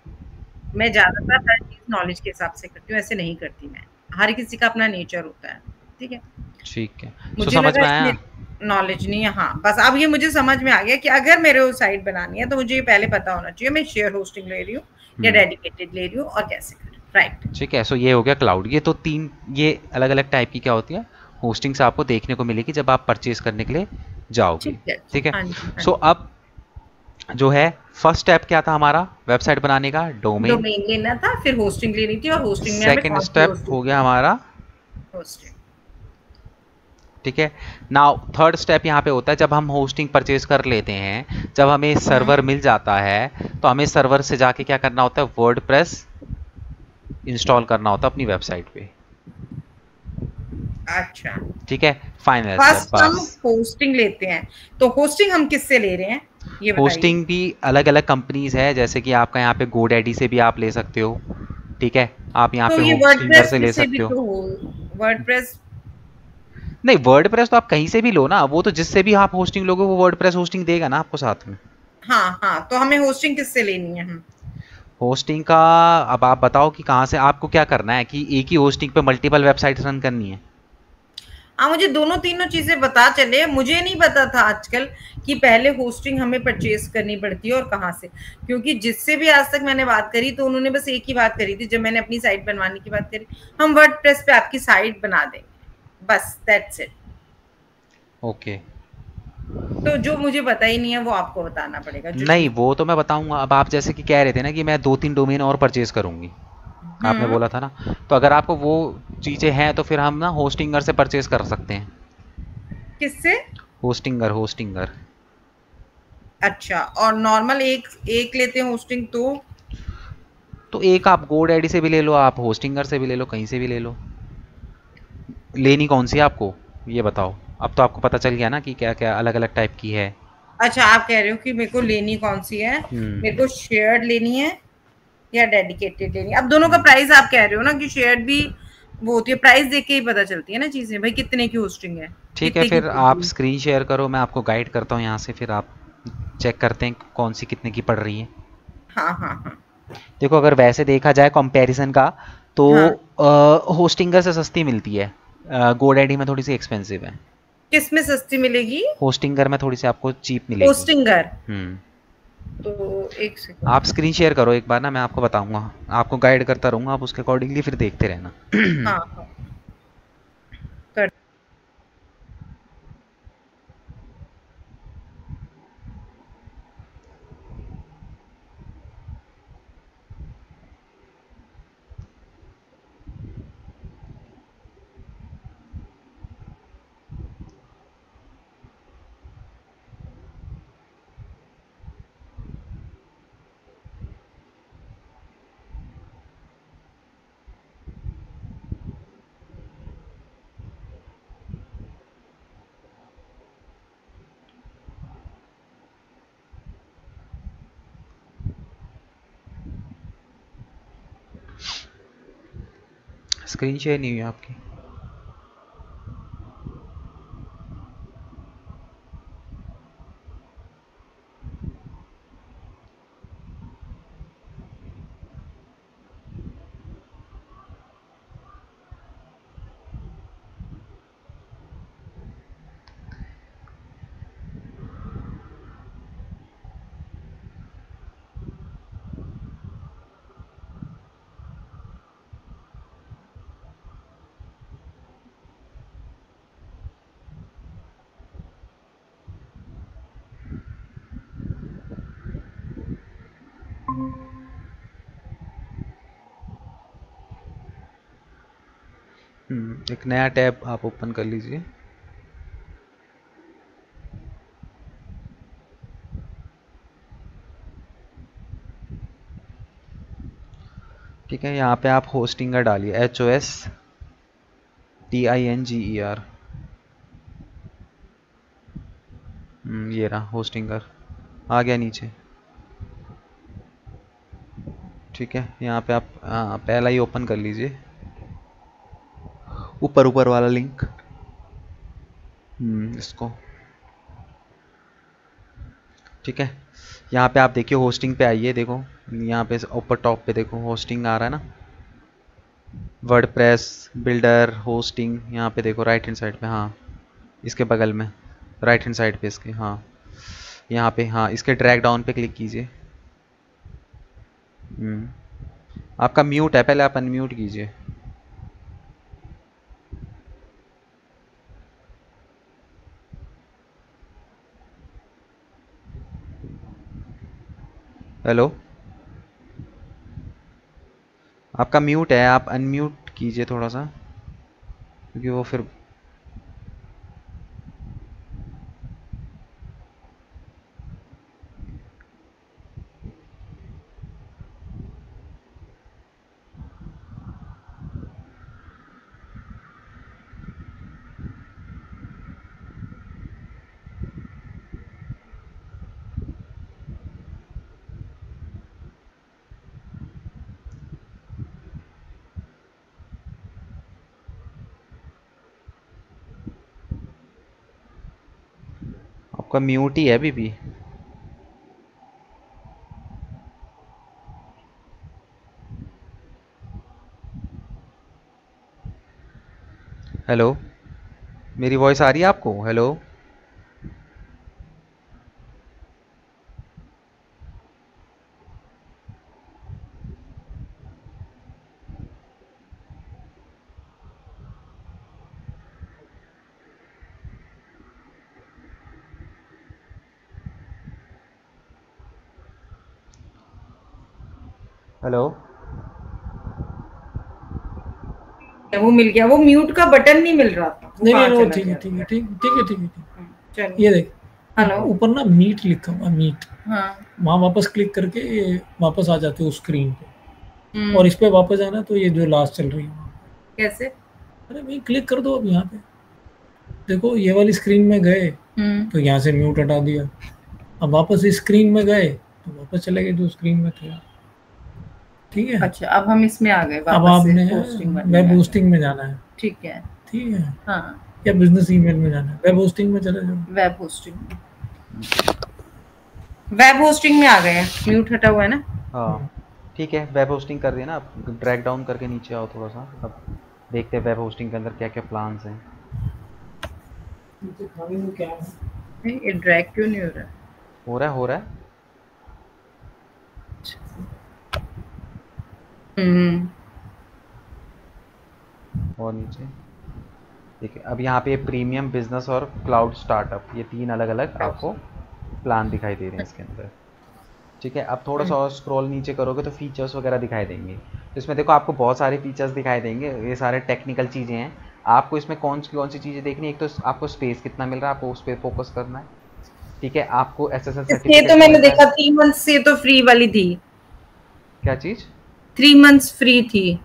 मैं ज्यादातर हर चीज नॉलेज के हिसाब से करती हूँ, ऐसे नहीं करती मैं। हर किसी का अपना नेचर होता है, ठीक है। ठीक है, सो मुझे समझ लगा में इसमें आया। नॉलेज नहीं है। हाँ, बस अब ये मुझे समझ में आ गया कि अगर मेरे को साइट बनानी है तो मुझे ये पहले पता होना चाहिए मैं शेयर होस्टिंग ले रही हूँ या हम्म, डेडिकेटेड ले रही हूँ और कैसे करें। राइट। ठीक है, सो ये हो गया क्लाउड। ये तो तीन, ये अलग अलग टाइप की क्या होती है होस्टिंग्स आपको देखने को मिलेगी जब आप परचेज करने के लिए जाओगे। ठीक है। ठीक है, हाँ जी, हाँ सो जी। अब जो है फर्स्ट स्टेप क्या था हमारा वेबसाइट बनाने का, डोमेन। डोमेन लेना था, फिर होस्टिंग लेनी थी, और होस्टिंग में हमें सेकेंड कौन सी स्टेप होस्टिंग हो गया लेनी हमारा, है। होस्टिंग। ठीक है। नाउ थर्ड स्टेप यहाँ पे होता है जब हम होस्टिंग परचेज कर लेते हैं, जब हमें सर्वर मिल जाता है तो हमें सर्वर से जाके क्या करना होता है, वर्डप्रेस इंस्टॉल करना होता है अपनी वेबसाइट पे। अच्छा, ठीक है, फाइनल स्टेप फर्स्ट हम बस। होस्टिंग लेते हैं, तो होस्टिंग हम किससे ले रहे हैं ये बताइए। होस्टिंग भी अलग अलग कंपनीज है, जैसे कि आपका यहाँ पे गोडैडी से भी आप ले सकते हो। ठीक है, आप यहाँ तो पे ये होस्टिंगर वर्डप्रेस से ले से भी सकते हो। तो हो, वर्डप्रेस। नहीं, वर्डप्रेस तो आप कहीं से भी लो ना, वो तो जिससे भी आप होस्टिंग लोगे वो वर्डप्रेस होस्टिंग देगा ना आपको साथ में। हाँ हाँ, तो हमें होस्टिंग किससे लेनी है हम। होस्टिंग का अब आप बताओ कि कहाँ से आपको क्या करना है, कि एक ही होस्टिंग पे मल्टीपल वेबसाइट रन करनी है। हाँ, मुझे दोनों तीनों चीजें पता चले। मुझे नहीं पता था आजकल कि पहले होस्टिंग हमें परचेज करनी पड़ती है और कहाँ से। क्योंकि जिससे भी आज तक मैंने बात करी तो उन्होंने बस एक ही बात करी थी, जब मैंने अपनी साइट बनवाने की बात करी, हम वर्डप्रेस पे आपकी साइट बना देंगे, बस दैट्स इट। ओके। तो जो मुझे पता ही नहीं है वो आपको बताना पड़ेगा, जो नहीं, चीज। वो तो मैं बताऊंगा। अब आप जैसे कि कह रहे थे ना कि मैं दो तीन डोमेन और परचेज करूंगी, आपने हम्म। बोला था ना। तो अगर आपको वो चीज़ें हैं तो फिर हम ना होस्टिंगर से परचेज कर सकते हैं। किससे। Hostinger, Hostinger. अच्छा, और नॉर्मल एक एक लेते हैं होस्टिंग तो। तो एक आप गोडैडी से भी ले लो, आप होस्टिंगर से भी ले लो, कहीं से भी ले लो। लेनी कौन सी है आपको, ये बताओ। अब तो आपको पता चल गया ना कि क्या क्या अलग अलग टाइप की है। अच्छा, आप कह रहे हो कि मेरे को लेनी कौन सी है। मेरे को शेयर्ड लेनी है या डेडिकेटेड लेनी है। अब दोनों का हम्म, प्राइस आप कह रहे हो ना कि शेयर्ड भी वो होती है, प्राइस देख के ही पता चलती है ना चीजें, भाई कितने की होस्टिंग है, ठीक है, कितने की फिर आप पड़ेगी। स्क्रीन शेयर करो, मैं आपको गाइड करता हूँ यहाँ से, फिर आप चेक करते हैं कौन सी कितने की पड़ रही है। हाँ हाँ हाँ। देखो, अगर वैसे देखा जाए कंपैरिजन का, तो हाँ, होस्टिंगर से सस्ती मिलती है, गोडैडी में थोड़ी सी एक्सपेंसिव है। किस में सस्ती मिलेगी। होस्टिंगर में थोड़ी सी आपको चीप मिलेगी। होस्टिंगर। हम्म। तो एक सेकंड। आप स्क्रीन शेयर करो एक बार ना, मैं आपको बताऊंगा, आपको गाइड करता रहूंगा, आप उसके अकॉर्डिंगली फिर देखते रहना। हाँ हाँ, कर। स्क्रीन शेयर नहीं हुई आपकी। एक नया टैब आप ओपन कर लीजिए। ठीक है, यहाँ पे आप होस्टिंगर डालिए, HOSTINGER। ये रहा होस्टिंगर, आ गया नीचे। ठीक है, यहाँ पे आप पहला ही ओपन कर लीजिए, ऊपर ऊपर वाला लिंक। इसको ठीक है, यहाँ पे आप देखिए होस्टिंग पे आइए, देखो यहाँ पे ऊपर टॉप पे देखो होस्टिंग आ रहा है ना, वर्डप्रेस बिल्डर होस्टिंग, यहाँ पे देखो राइट हैंड साइड पे, हाँ इसके बगल में राइट हैंड साइड पे इसके, हाँ यहाँ पे, हाँ इसके ड्रैग डाउन पे क्लिक कीजिए। आपका म्यूट है, पहले आप अनम्यूट कीजिए। हेलो, आपका म्यूट है, आप अनम्यूट कीजिए थोड़ा सा, क्योंकि वो फिर आपका म्यूट ही है अभी भी। हेलो, मेरी वॉइस आ रही है आपको? हेलो, हेलो, वो मिल गया, वो म्यूट का बटन नहीं मिल रहा था, नहीं नहीं वो ठीक है ठीक है ठीक ठीक है ठीक है। चलिए ये देख, हेलो, ऊपर ना मीट लिखा हुआ, मीट, हाँ वहाँ वापस क्लिक करके ये वापस आ जाते हो स्क्रीन पे, और इस पे वापस आना तो ये जो लास्ट चल रही है वहाँ पे। कैसे? अरे भाई क्लिक कर दो अब यहाँ पे, देखो ये वाली स्क्रीन में गए तो यहाँ से म्यूट हटा दिया, अब वापस इस स्क्रीन में गए तो वापस चले गए जो स्क्रीन में थे। ठीक है, अच्छा अब हम इसमें आ गए, अब वापस से आपने होस्टिंग वेब होस्टिंग में जाना है। ठीक है, ठीक है, हाँ या बिजनेस ईमेल में जाना है, वेब होस्टिंग में चले जाओ। वेब होस्टिंग, वेब होस्टिंग में आ गए हैं, म्यूट हटा हुआ है ना। हाँ ठीक है, वेब होस्टिंग कर दिया ना, आप ड्रैग डाउन करके नीचे आओ थोड़ा सा, अब देखते हैं वेब होस्टिंग के अंदर क्या क्या प्लान्स हैं। क्या है? नहीं, ये ड्रैग क्यों नहीं हो रहा? हो रहा है, हो रहा है। और नीचे देखिए, अब यहाँ पे प्रीमियम, बिजनेस और क्लाउड स्टार्टअप, ये तीन अलग अलग आपको प्लान दिखाई दे रहे हैं इसके अंदर। ठीक है, अब थोड़ा सा और स्क्रॉल नीचे करोगे तो फीचर्स वगैरह दिखाई देंगे, तो इसमें देखो आपको बहुत सारे फीचर्स दिखाई देंगे, ये सारे टेक्निकल चीज़ें हैं। आपको इसमें कौन सी चीज़ें देखनी है, एक तो आपको स्पेस कितना मिल रहा है, आपको उस पर फोकस करना है। ठीक है, आपको एसएसएल ये सर्टिफिकेट तो मैंने देखा 3 मंथ से तो फ्री वाली थी। क्या चीज़? 3 मंथ्स फ्री थी।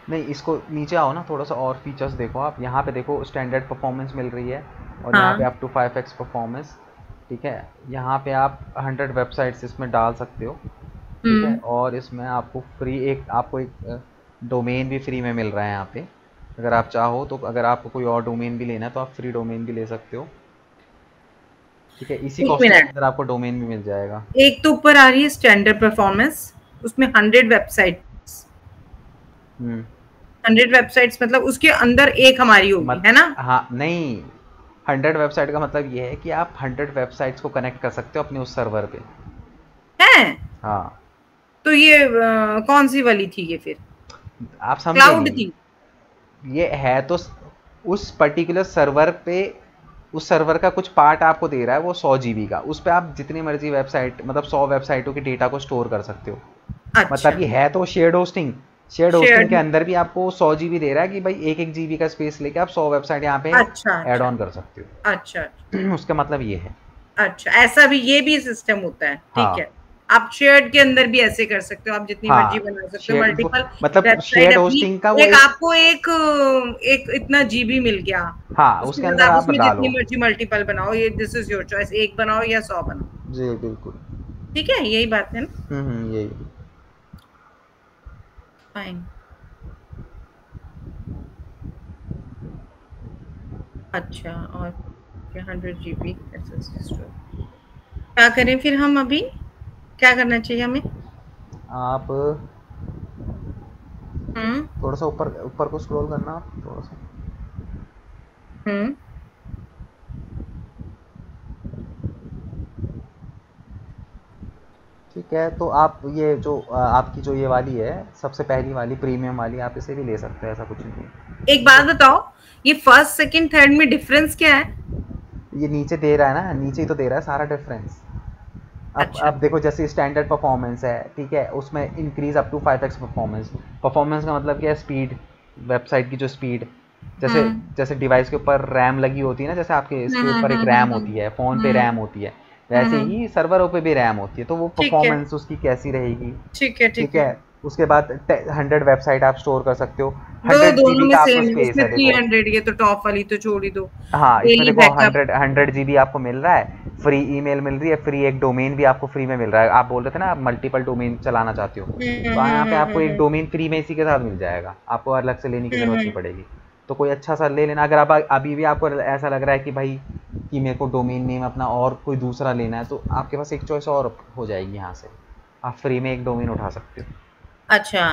नहीं, इसको नीचे आओ ना थोड़ा सा, और फीचर्स देखो आप, यहाँ पे देखो स्टैंडर्ड परफॉर्मेंस मिल रही है, और यहाँ पे अप टू 5x परफॉर्मेंस। ठीक है, यहाँ पे आप 100 वेबसाइट्स इसमें डाल सकते हो। ठीक है, और इसमें आपको आपको एक डोमेन भी फ्री में मिल रहा है यहाँ पे, अगर आप चाहो तो, अगर आपको कोई और डोमेन भी लेना है तो आप फ्री डोमेन भी ले सकते हो। ठीक है, इसी एक कॉस्ट के मिनट, अंदर आपको डोमेन भी मिल जाएगा। एक तो ऊपर आ रही है स्टैंडर्ड परफॉर्मेंस, उसमें 100 वेबसाइट्स, 100 वेबसाइट्स मतलब उसके अंदर एक हमारी होगी, है ना? हाँ नहीं, 100 वेबसाइट का मतलब ये है कि आप 100 वेबसाइट्स को कनेक्ट कर सकते हो अपने उस सर्वर पे। है, हाँ, तो ये कौन सी वाली थी ये फिर? आप समझे क्लाउड नहीं, थी? ये है तो उस पर्टिकुलर सर्वर पे, उस सर्वर का कुछ पार्ट आपको दे रहा है वो 100 GB का, उस पे आप जितनी मर्जी वेबसाइट, मतलब 100 वेबसाइटों के डेटा को स्टोर कर सकते हो। अच्छा, मतलब ये है तो शेयर्ड होस्टिंग, शेयर्ड होस्टिंग के अंदर भी आपको 100 GB दे रहा है कि भाई 1 GB का स्पेस लेके आप 100 वेबसाइट यहाँ पे अच्छा, ऐड ऑन कर सकते हो। अच्छा उसका मतलब ये है। अच्छा, ऐसा भी, ये भी सिस्टम होता है। ठीक हाँ है, आप शेयर्ड के अंदर भी ऐसे कर सकते हो, आप जितनी हाँ, मर्जी बना सकते हो, मल्टीपल मतलब वेबसाइट शेयर्ड अपनी। होस्टिंग का वो एक आपको एक इतना जीबी मिल गया, हाँ, उसके उसके बाद अंदर आप आप उसमें जितनी डालो। मर्जी मल्टीपल बनाओ, ये दिस इज योर चॉइस, एक बनाओ या 100 बनाओ। जी बिल्कुल। ठीक है, यही बात है ना? यही। फाइन। अच्छा, और 100 GB SSD स्टोरेज। क्या करें फिर हम अभी, क्या करना चाहिए हमें? आप थोड़ा सा ऊपर ऊपर को स्क्रॉल करना थोड़ा सा। ठीक है, तो आप ये जो आपकी जो ये वाली है सबसे पहली वाली प्रीमियम वाली, आप इसे भी ले सकते हैं, ऐसा कुछ नहीं है। एक बात बताओ, ये फर्स्ट सेकंड थर्ड में डिफरेंस क्या है? ये नीचे दे रहा है ना, नीचे ही तो दे रहा है सारा डिफरेंस। अच्छा। अब देखो जैसे स्टैंडर्ड परफॉर्मेंस है, ठीक है, उसमें increase up to 5x performance. Performance का मतलब क्या है? स्पीड, वेबसाइट की जो स्पीड, जैसे जैसे डिवाइस के ऊपर रैम लगी होती है ना, जैसे आपके इसके ऊपर एक रैम होती है, फ़ोन पे रैम होती है, वैसे ही सर्वरों पे भी रैम होती है, तो वो ठीक है, परफॉर्मेंस उसकी कैसी रहेगी। ठीक है, ठीक ठीक है, है। उसके बाद 100 वेबसाइट आप स्टोर कर सकते हो, दो 100 दोनों जीबी में का आपको सेम है, स्पेस उसमें है, देखो। 300, ये तो टॉप वाली तो छोड़ ही दो। हाँ, इसमें डेली देखो बैकअप। 100 जीबी आपको मिल रहा है, फ्री ईमेल मिल रही है, फ्री एक डोमेन भी आपको फ्री में मिल रहा है। आप बोल रहे थे ना आप मल्टीपल डोमेन चलाना चाहते हो, तो यहाँ पे आपको एक डोमेन फ्री में इसी के साथ मिल जाएगा, आपको अलग से लेने की ज़रूरत नहीं पड़ेगी। तो कोई अच्छा सा ले लेना। अगर आप अभी भी आपको ऐसा लग रहा है कि भाई कि मेरे को डोमेन नेम अपना और कोई दूसरा लेना है, तो आपके पास एक चॉइस और हो जाएगी, यहाँ से आप फ्री में एक डोमेन उठा सकते हो। अच्छा,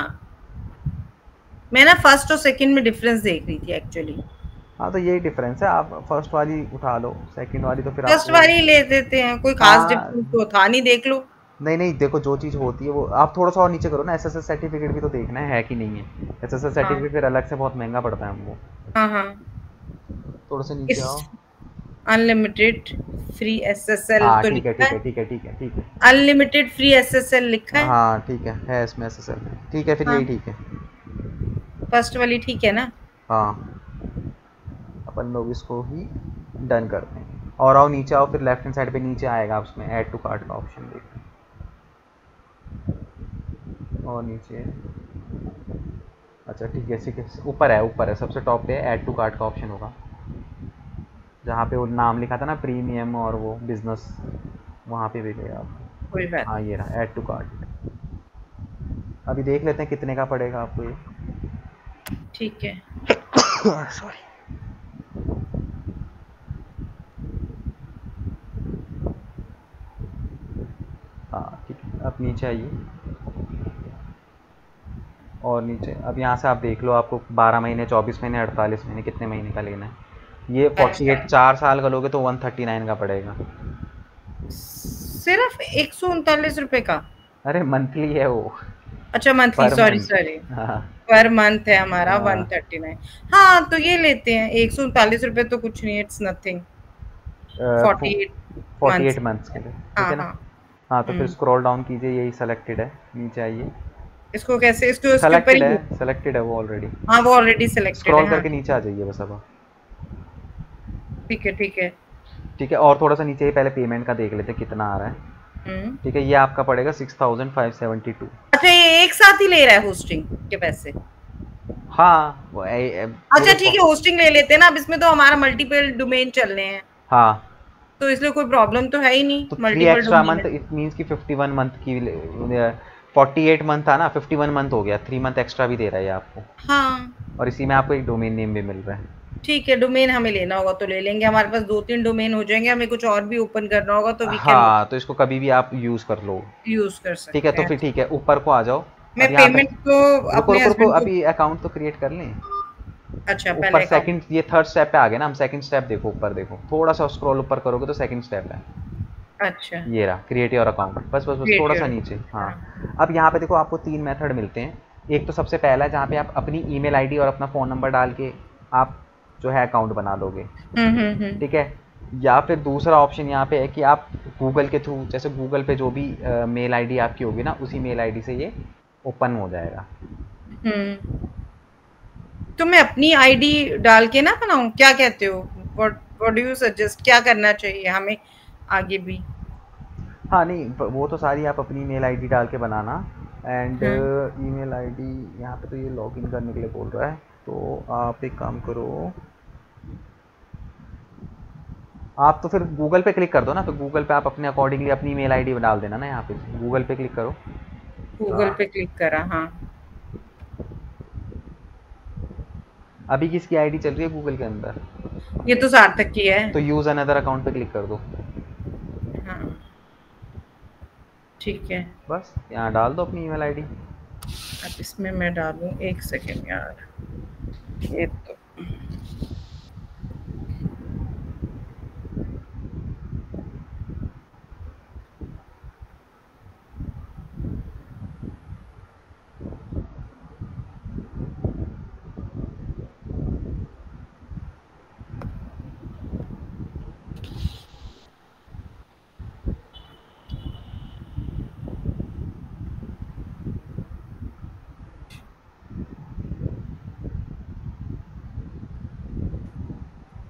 मैं ना फर्स्ट और सेकंड में डिफरेंस देख रही थी एक्चुअली। हाँ, तो यही डिफरेंस है, आप फर्स्ट वाली उठा लो, सेकंड वाली तो फिर फर्स्ट आपको। वाली ले देते हैं, कोई खास हाँ, डिफरेंस तो था नहीं, देख लो। नहीं नहीं, देखो जो चीज़ होती है वो आप थोड़ा सा और नीचे करो ना, एसएसएस सर्टिफिकेट भी तो देखना है कि नहीं है। एसएसएस हाँ, सर्टिफिकेट फिर अलग से बहुत महंगा पड़ता है हमको। हाँ, हाँ। थोड़ा सा नीचे इस आओ। अनलिमिटेड फ्री एसएसएल हाँ तो ठीक है लिखा ठीक है। है ठीक है ठीक है ठीक है। अनलिमिटेड फ्री एसएसएल लिखा है। हाँ ठीक है इसमें एसएसएल में, ठीक है, फिर हाँ, यही ठीक है। फर्स्ट वाली ठीक है ना? हाँ, अपन लोग इसको ही डन करते हैं, और आओ नीचे आओ, फिर लेफ्ट हैंड साइड पे नीचे आएगा उसमें ऐड टू कार्ट का ऑप्शन, देखो और नीचे। अच्छा ठीक है, ऊपर है सबसे टॉप पे है, ऐड टू कार्ट का ऑप्शन होगा, जहाँ पे वो नाम लिखा था ना प्रीमियम और वो बिजनेस, वहाँ पे भी गए आप। कोई बात हाँ नहीं। ये रहा ऐड टू कार्ट। अभी देख लेते हैं कितने का पड़ेगा आपको ये। ठीक है। सॉरी। हाँ ठीक है, अब नीचे आइए, और नीचे अब यहाँ से आप देख लो आपको 12 महीने, 24 महीने, 48 महीने, कितने महीने का लेना है। ये 48 अच्छा, 4 साल का लोगे तो 139 का पड़ेगा। सिर्फ 139 रुपए का? अरे मंथली है वो, अच्छा, मंथली, पर सॉरी मंथ। सॉरी। हाँ पर मंथ है हमारा हाँ, 139। हाँ, तो ये लेते हैं, 139 रुपए तो कुछ नहीं, इट्स नथिंग। 48 48 मंथ्स। मंथ्स के लिए, ठीक हाँ, है ना। हाँ। हाँ तो फिर हम्म। स्क्रॉल डाउन कीजिए, यही सेलेक्टेड है, नीचे आइए। इसको कैसे, इसको इसके ऊपर ही? सेलेक्टेड है वो ऑलरेडी। हाँ, वो ऑलरेडी सिलेक्टेड है, स्क्रॉल हाँ। करके नीचे आ जाइए बस अब। ठीक है, ठीक है। ठीक है, और थोड़ा सा नीचे ही पहले पेमेंट का देख लेते हैं कितना आ रहा है। हम्म। ठीक है, ये आपका पड़ेगा 6572। अच्छा, ये एक साथ ही ले रहा है होस्टिंग के पैसे? हाँ अच्छा, पूरे ठीक है, होस्टिंग ले लेते हैं ना, अब इसमें तो हमारा मल्टीपल डोमेन चल रहे हैं, हाँ, तो इसलिए कोई प्रॉब्लम तो है ही नहीं, तो 3 मल्टीपल एक्स्ट्रा डोमेन मंथ, है। इट मीन्स कि 51 मंथ की 48 मंथ था ना, 51 मंथ हो गया, 3 मंथ एक्स्ट्रा भी दे रहा है ये आपको, हाँ, और इसी में आपको एक डोमेन नेम भी मिल रहा है। ठीक है, डोमेन हमें लेना होगा तो ले लेंगे, हमारे पास 2-3 डोमेन हो जाएंगे, हमें कुछ और भी ओपन करना होगा तो वी कैन हाँ, तो इसको कभी भी आप यूज़ कर लो। यूज कर ठीक है, सकते तो हैं। फिर ठीक है, ऊपर को आ जाओ। मैं अब यहाँ पे पेमेंट तो रुको अपने रुको रुको, हस्बैंड को। अभी अकाउंट तो क्रिएट कर लें। अच्छा, ऊपर पहले अकाउंट। सेकंड, ये थर्ड स्टेप पे आ गए ना हम, सेकंड स्टेप देखो ऊपर, देखो थोड़ा सा स्क्रॉल ऊपर करोगे तो सेकंड स्टेप है, अच्छा, ये रहा क्रिएट योर अकाउंट, बस बस बस क्रिएट थोड़ा सा योर। नीचे। हाँ, हाँ। अब यहाँ पे देखो आपको 3 मेथड मिलते हैं। एक तो सबसे पहला है जहाँ पे आप अपनी ईमेल आईडी और अपना फ़ोन नंबर डाल के आप जो है अकाउंट बना लोगे, ठीक है। या फिर दूसरा ऑप्शन यहाँ पे है कि आप गूगल के थ्रू, जैसे गूगल पे जो भी मेल आईडी आपकी होगी ना, उसी मेल आईडी से ये ओपन हो जाएगा। तो मैं अपनी आईडी डाल के ना बनाऊं, क्या कहते हो? व्हाट डू यू सजेस्ट, क्या करना चाहिए हमें आगे भी? हाँ नहीं, वो तो सारी आप अपनी ईमेल आईडी डाल के बनाना, एंड हम्म। ईमेल आईडी यहाँ पे तो ये लॉगिन करने के लिए बोल रहा है, तो आप एक काम करो, आप तो फिर गूगल पे क्लिक कर दो ना, तो गूगल पे आप अपने अकॉर्डिंगली अपनी ईमेल आईडी डाल देना ना, यहाँ पे गूगल पे क्लिक करो। गूगल पे क्लिक करा, हाँ। अभी किसकी आईडी चल रही है गूगल के अंदर? ये तो सार्थक की है। तो यूज अनदर अकाउंट पे क्लिक कर दो। हाँ ठीक है, बस यहाँ डाल दो अपनी ईमेल आईडी। अब इसमें मैं डालूं, एक सेकेंड यार, ये तो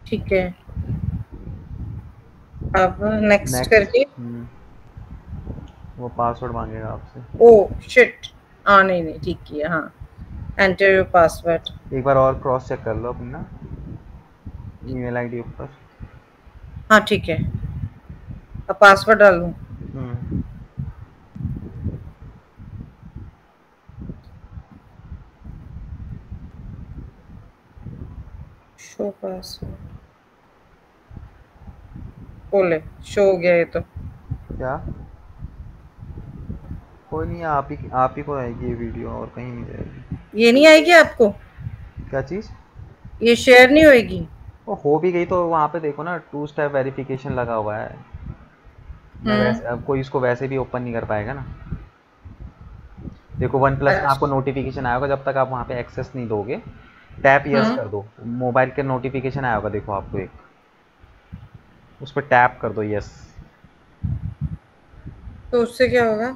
ठीक है। अब नेक्स्ट करके वो पासवर्ड मांगेगा आपसे। ओ शिट, हाँ नहीं नहीं ठीक किया। हाँ एंटर योर पासवर्ड। एक बार और क्रॉस चेक कर लो अपना ईमेल आईडी ऊपर। हाँ ठीक है, अब पासवर्ड डालूं। शो पासवर्ड, बोले शो हो गया ये तो। क्या? कोई नहीं, आप ही को आएगी ये वीडियो और कहीं नहीं जाएगी। ये नहीं आएगी आपको? क्या चीज़? ये शेयर नहीं होएगी? वो हो भी गई तो वहाँ पे देखो ना 2 स्टेप वेरिफिकेशन लगा हुआ है। वैसे अब कोई इसको वैसे भी ओपन नहीं कर पाएगा ना। देखो वन प्लस में आपको नोटिफिकेशन आएगा, जब तक आप वहाँ पे एक्सेस नहीं दोगे टैप यस कर दो। मोबाइल के नोटिफिकेशन आया होगा देखो आपको एक, उस पर टैप कर दो यस। तो उससे क्या होगा?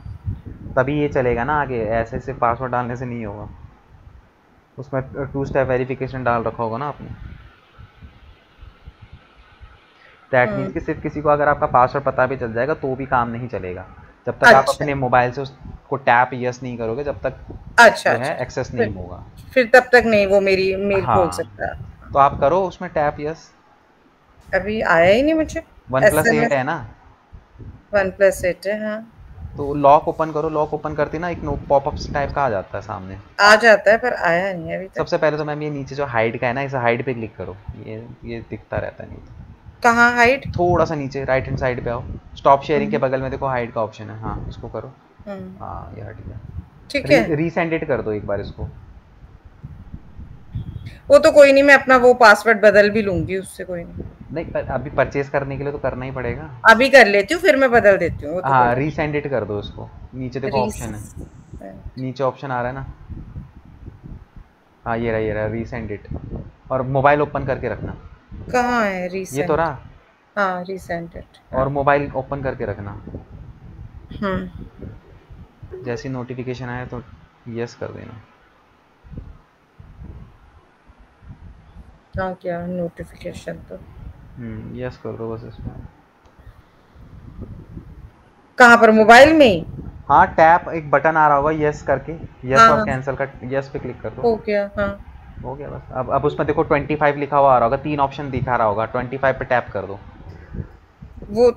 तभी ये चलेगा ना आगे, ऐसे सिर्फ पासवर्ड डालने से नहीं होगा। उसमें 2 स्टेप वेरिफिकेशन डाल रखा होगा ना आपने। दैट मीन्स कि सिर्फ किसी को अगर आपका पासवर्ड पता भी चल जाएगा तो भी काम नहीं चलेगा, जब तक आप अपने मोबाइल से उसको टैप यस नहीं करोगे, जब तक जो है एक्सेस नहीं होगा। फिर तब तक नहीं वो मेरी मेल खोल सकता। तो आप करो उसमें टैप यस। अभी आया ही नहीं मुझे। OnePlus 8 है ना? OnePlus 8 है हाँ। तो लॉक ओपन करो, लॉक ओपन करती ना एक पॉपअप टाइप का आ जाता है सामने। आ जाता है पर आया नहीं अभी तक। सबसे पहले तो मैम ये नीचे जो हाइड का है ना, इसे हाइड पे क्लिक करो, ये दिखता रहता है। नहीं कहाँ हाइड? थोड़ा सा नीचे राइट हैंड साइड पे आओ, स्टॉप शेयरिंग के बगल में देखो हाइड का ऑप्शन है। हाँ इसको करो। हाँ ये हट गया। ठीक है, रीसेंड इट कर दो एक बार इसको। वो तो कोई नहीं, मैं अपना वो पासवर्ड बदल भी लूंगी, उससे कोई नहीं अभी परचेज करने के लिए तो करना ही पड़ेगा। अभी कर लेती हूँ फिर मैं बदल देती हूँ। हाँ रीसेंड इट कर दो उसको। नीचे देखो ऑप्शन है, नीचे ऑप्शन आ रहा है ना। हाँ ये रहा रीसेंड इट, और मोबाइल ओपन करके रखना। कहाँ है रीसेंड? ये तो रहा। हाँ रीसेंड इट। और मोबाइल ओपन करके रखना। जैसी नोटिफिकेशन आए तो यस कर देना। हाँ क्या नोटिफिकेशन तो यस कर दो बस इसमें। कहाँ पर? मोबाइल में? हाँ टैप एक बटन आ रहा होगा यस करके, यस और कैंसिल का, यस पे क्लिक कर दो। हो गया। हाँ हो गया बस। अब उसमें देखो 25 लिखा हुआ आ रहा होगा, 3 ऑप्शन दिखा रहा होगा, 25 पे टैप कर दो। वो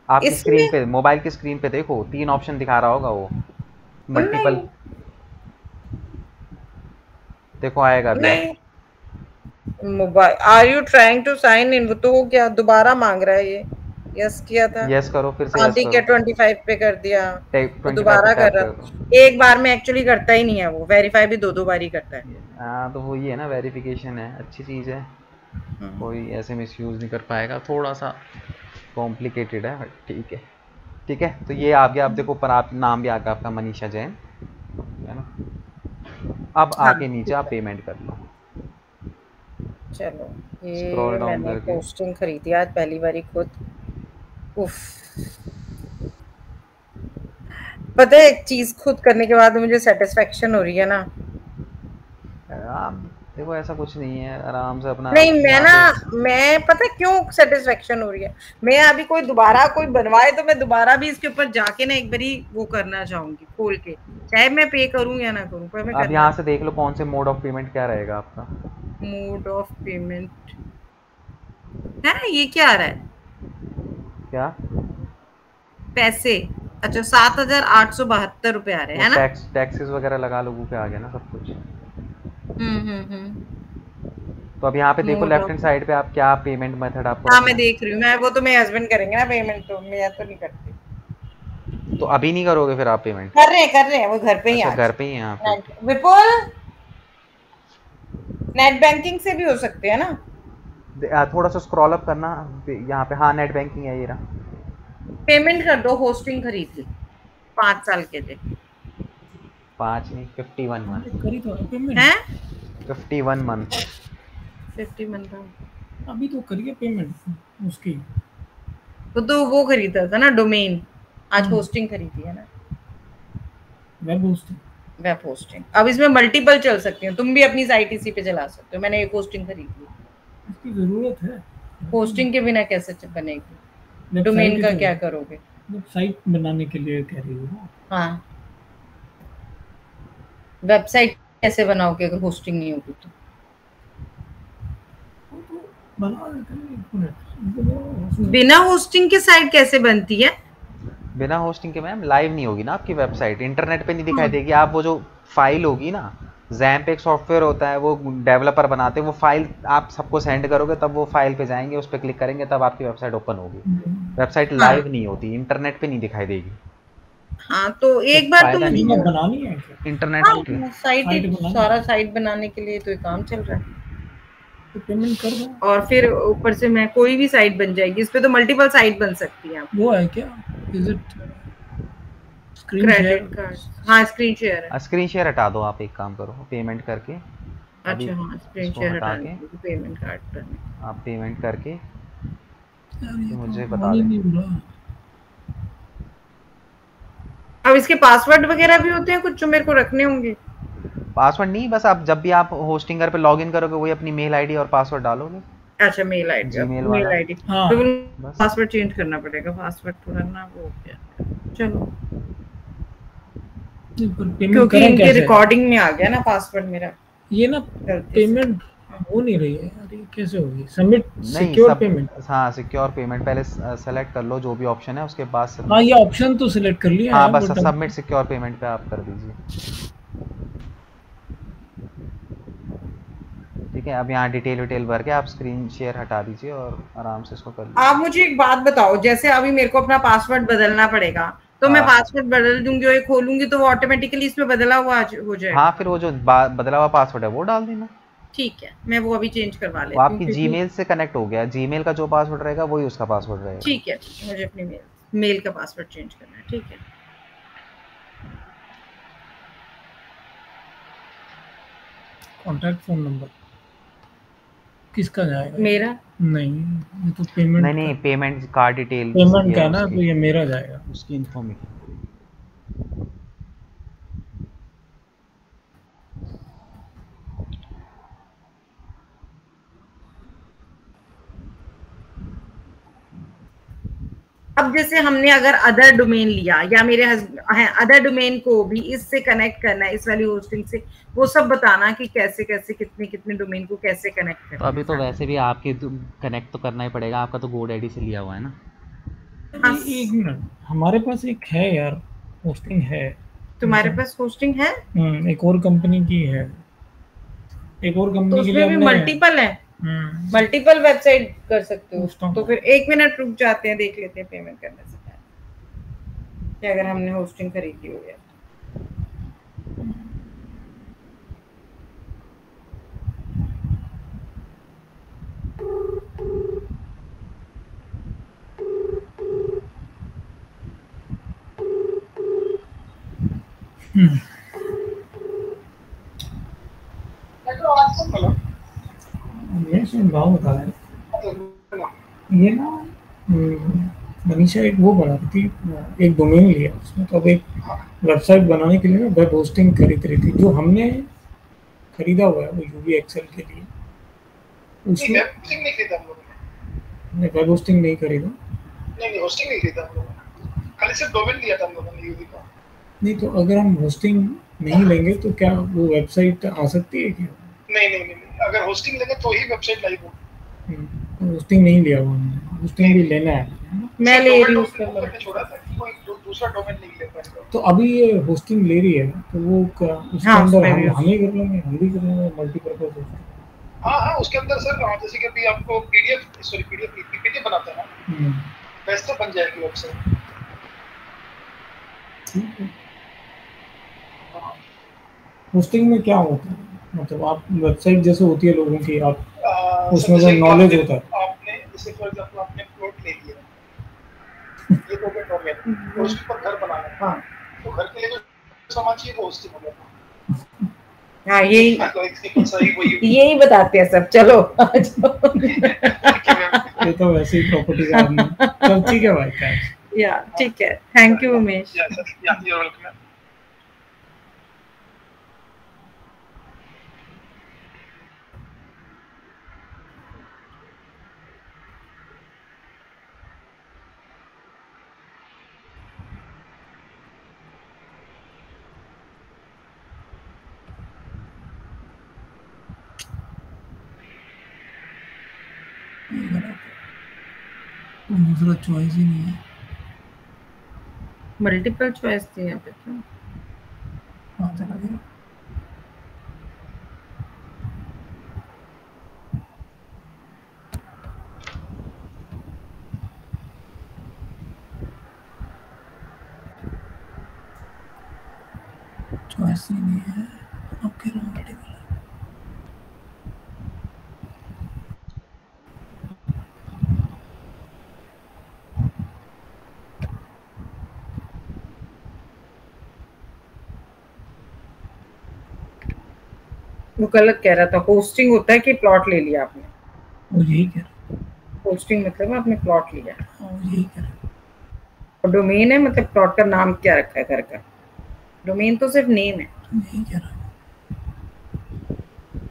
आपकी स्क्रीन पे, मोबाइल की स्क्रीन पे देखो 3 ऑप्शन दिखा रहा होगा, वो मल्टीपल देखो आएगा अभी। Mobile are you trying to sign in, वो तो हो गया, दोबारा मांग रहा है ये। यस किया था। यस करो फिर से। ठीक है 25 पे कर दिया, तो दोबारा कर रहा। एक बार में एक्चुअली करता ही नहीं है वो, वेरीफाई भी 2 बार ही करता है। हाँ तो वो ये है ना, वेरिफिकेशन है, अच्छी चीज़ है, कोई ऐसे मिसयूज़ नहीं कर पाएगा। थोड़ा सा कॉम्प्लिकेटेड है, ठीक है ठीक है। तो ये आ गया, आप देखो ऊपर आप नाम भी आ गया आपका, मनीषा जैन है ना। अब आके नीचे आप पेमेंट कर लो। चलो ये मैंने पोस्टिंग खरीदी आज पहली बारी खुद। उफ, पता है एक चीज खुद करने के बाद मुझे सेटिस्फेक्शन हो रही है ना। देखो ऐसा कुछ नहीं है, आराम से अपना। नहीं मैं पता क्यों सेटिस्फेक्शन हो रही है, मैं अभी कोई दोबारा कोई बनवाए तो मैं दोबारा भी इसके ऊपर जाके ना एक बारी वो करना चाहूंगी खोल के, चाहे मैं पे करूं या ना करूं। पर मैं अब यहाँ से देख लो कौन से मोड ऑफ पेमेंट क्या रहेगा आपका। मोड ऑफ पेमेंट है ये क्या आ रहा है? क्या पैसे? अच्छा 7,872 रुपए आ रहे हैं ना। टैक्सेस वगैरह लगा लोगों के आ गया ना सब कुछ। तो तो अब यहाँ पे देखो लेफ्ट हैंड साइड पे आप क्या पेमेंट मेथड आपको। हाँ मैं देख रही हूँ, मैं वो तो मेरे हस्बैंड करेंगे ना पेमेंट, तो मैं तो नहीं करती। तो अभी नहीं करोगे फिर आप पेमेंट? कर रहे हैं वो घर पे ही। अच्छा घर पे ही यहाँ पे। विपुल नेट बैंकिंग से भी हो सकते हैं ना? थोड़ा सा स्क्रॉल अप करना यहाँ पे। हाँ नेट बैंकिंग है ये रहा। पेमेंट कर दो, होस्टिंग खरीद ली 5 साल के लिए। 5 नहीं 51 मंथ करी तो पेमेंट है 51 मंथ 50 मंथ अभी तो करिए पेमेंट उसकी। तो वो खरीदा था ना डोमेन, आज होस्टिंग खरीदी है ना, वेब होस्टिंग। Web hosting. अब इसमें मल्टीपल चल सकती हैं, तुम भी अपनी साइट इसी पे चला सकते हो। मैंने एक होस्टिंग खरीद ली। इसकी जरूरत है। होस्टिंग के बिना कैसे बनेगी? डोमेन का क्या करोगे? वेबसाइट बनाने के लिए कह रही हो? हाँ वेबसाइट कैसे बनाओगे अगर होस्टिंग नहीं होगी तो? बिना होस्टिंग के साइट कैसे बनती है? बिना होस्टिंग के मैम लाइव नहीं होगी ना आपकी वेबसाइट, इंटरनेट पे नहीं दिखाई देगी। आप वो जो फाइल होगी ना, ज़ैम्प एक सॉफ्टवेयर होता है, वो डेवलपर बनाते हैं, वो फाइल आप सबको सेंड करोगे तब वो फाइल पे जाएंगे, उस पर क्लिक करेंगे तब आपकी वेबसाइट ओपन होगी। वेबसाइट लाइव नहीं होती, इंटरनेट पे नहीं दिखाई देगी। हाँ तो एक बार तो मुझे बनानी है इंटरनेट साइट, सारा साइट बनाने के लिए तो काम चल रहा है। तो पेमेंट कर दो और फिर ऊपर से मैं कोई भी साइट बन जाएगी, इस पे तो मल्टीपल साइट बन सकती है। वो है क्या? Is it screen credit card? हाँ स्क्रीन शेयर है। स्क्रीन शेयर हटा दो आप, एक काम करो पेमेंट करके। अच्छा हाँ स्क्रीन शेयर हटा के पेमेंट कार्ड करने, आप पेमेंट करके मुझे तो बता दें। अब इसके पासवर्ड वगैरह भी होते हैं कुछ जो मेरे को रखने होंगे? पासवर्ड नहीं, बस आप जब भी आप होस्टिंगर पे लॉगिन करोगे वही अपनी मेल आईडी और पासवर्ड डालोगे। अच्छा मेल आईडी, मेल आईडी तो पासवर्ड चेंज करना पड़ेगा। पासवर्ड पुराना वो हो गया, चलो क्योंकि इनके रिकॉर्डिंग में आ गया ना पासवर्ड मेरा। ये ना पेमेंट हो नहीं रही है, अरे कैसे होगी? Submit secure payment. हाँ सिक्योर पेमेंट पहले सेलेक्ट कर लो जो भी ऑप्शन है, उसके बाद हाँ ये ऑप्शन तो सिलेक्ट कर लिया। हाँ बस सबमिट सिक्योर पेमेंट पे आप कर दीजिए। ठीक है, अब यहाँ डिटेल भर के आप स्क्रीन शेयर हटा दीजिए और आराम से इसको कर लीजिए। आप मुझे एक बात बताओ, जैसे अभी मेरे को अपना पासवर्ड बदलना पड़ेगा, तो मैं पासवर्ड बदल दूंगी और ये खोलूंगी तो वो ऑटोमेटिकली इसमें बदला हुआ हो जाएगा? हाँ फिर वो जो बदला हुआ पासवर्ड है वो डाल देना। ठीक है मैं वो अभी चेंज करवा लेती हूँ। आपकी जीमेल से कनेक्ट हो गया, जीमेल का जो पासवर्ड रहेगा वही उसका पासवर्ड रहेगा। ठीक है मुझे अपनी मेल का पासवर्ड चेंज करना है। ठीक है कॉन्टैक्ट फोन नंबर किसका जाएगा? मेरा नहीं, ये तो पेमेंट नहीं पेमेंट कार्ड डिटेल पेमेंट का ना, तो ये मेरा जाएगा उसकी इन्फॉर्मेशन। अब जैसे हमने अगर अदर डोमेन लिया या मेरे अदर डोमेन को भी इससे कनेक्ट करना है, इस वाली होस्टिंग से, वो सब बताना कि कैसे कैसे कितने कितने डोमेन को कैसे कनेक्ट करना। तो अभी तो वैसे भी आपके कनेक्ट तो करना ही पड़ेगा, आपका तो GoDaddy से लिया हुआ है ना। एक मिनट, हमारे पास एक है यार होस्टिंग है। तुम्हारे पास होस्टिंग है? एक और कंपनी की है, एक और कंपनी के लिए भी मल्टीपल है। मल्टीपल वेबसाइट कर सकते हो। तो फिर 1 मिनट रुक जाते हैं, देख लेते हैं पेमेंट करने से पहले कि अगर हमने होस्टिंग खरीदी हो गया। भाव बता ये ना मनीषा एक वो बना रही थी, एक डोमेन लिया उसमें, तो अब एक वेबसाइट बनाने के लिए ना वेब होस्टिंग खरीद रही थी। जो हमने खरीदा हुआ है वो UVXL के लिए, उसमें वेब होस्टिंग नहीं खरीदा। नहीं होस्टिंग नहीं खरीदा हम लोगों ने, खाली सिर्फ डोमेन लिया था हम लोगों ने UV का। नहीं तो अगर हम होस्टिंग नहीं लेंगे तो क्या वो वेबसाइट आ सकती है क्या? नहीं, अगर होस्टिंग लेंगे तो ही वेबसाइट लाइव होगी। होस्टिंग नहीं लिया हुआ हमने, होस्टिंग भी लेना है। मैं ले रही हूं, उसका छोड़ा था कि कोई दूसरा डोमेन नहीं ले पाएगा। तो अभी ये होस्टिंग ले रही है तो वो उसके अंदर हम ही कर लेंगे, हम भी कर लेंगे मल्टीपर्पज होस्टिंग। हाँ हाँ, उसके अंदर सर जैसे कि अभी आपको पीडीएफ पीपीटी बनाते हैं ना, वैसे बन जाएगी वेबसाइट। होस्टिंग में क्या होता है, मतलब आप वेबसाइट जैसे होती है लोगों की, आप उसमें जैसे कोई नॉलेज होता है? आपने जैसे फॉर एग्जांपल आपने प्लॉट ले लिया, ये तो हो गया, और उसके ऊपर घर बनाना है, हाँ, तो घर के लिए जो सामान चाहिए वो होस्टिंग हो गया। हाँ, यही बताते हैं सब। चलो ये तो वैसे ही प्रॉपर्टी का आदमी। चल ठीक है भाई, थैंक्स। या ठीक है, thank you Umesh. you're welcome. दूसरा चॉइस ही नहीं है, मल्टीपल चॉइस थी यहाँ पे तो। हाँ चला गया। चॉइस ही नहीं है, अब कह रहा हूँ मल्टीपल। वो गलत कह रहा था। होस्टिंग होता है कि प्लॉट ले लिया आपने। वो यही कह रहा, होस्टिंग मतलब आपने प्लॉट लिया। हाँ वो यही कह रहा। और डोमेन है मतलब प्लॉट का नाम क्या रखा है घर का। डोमेन तो सिर्फ नेम है। यही कह रहा,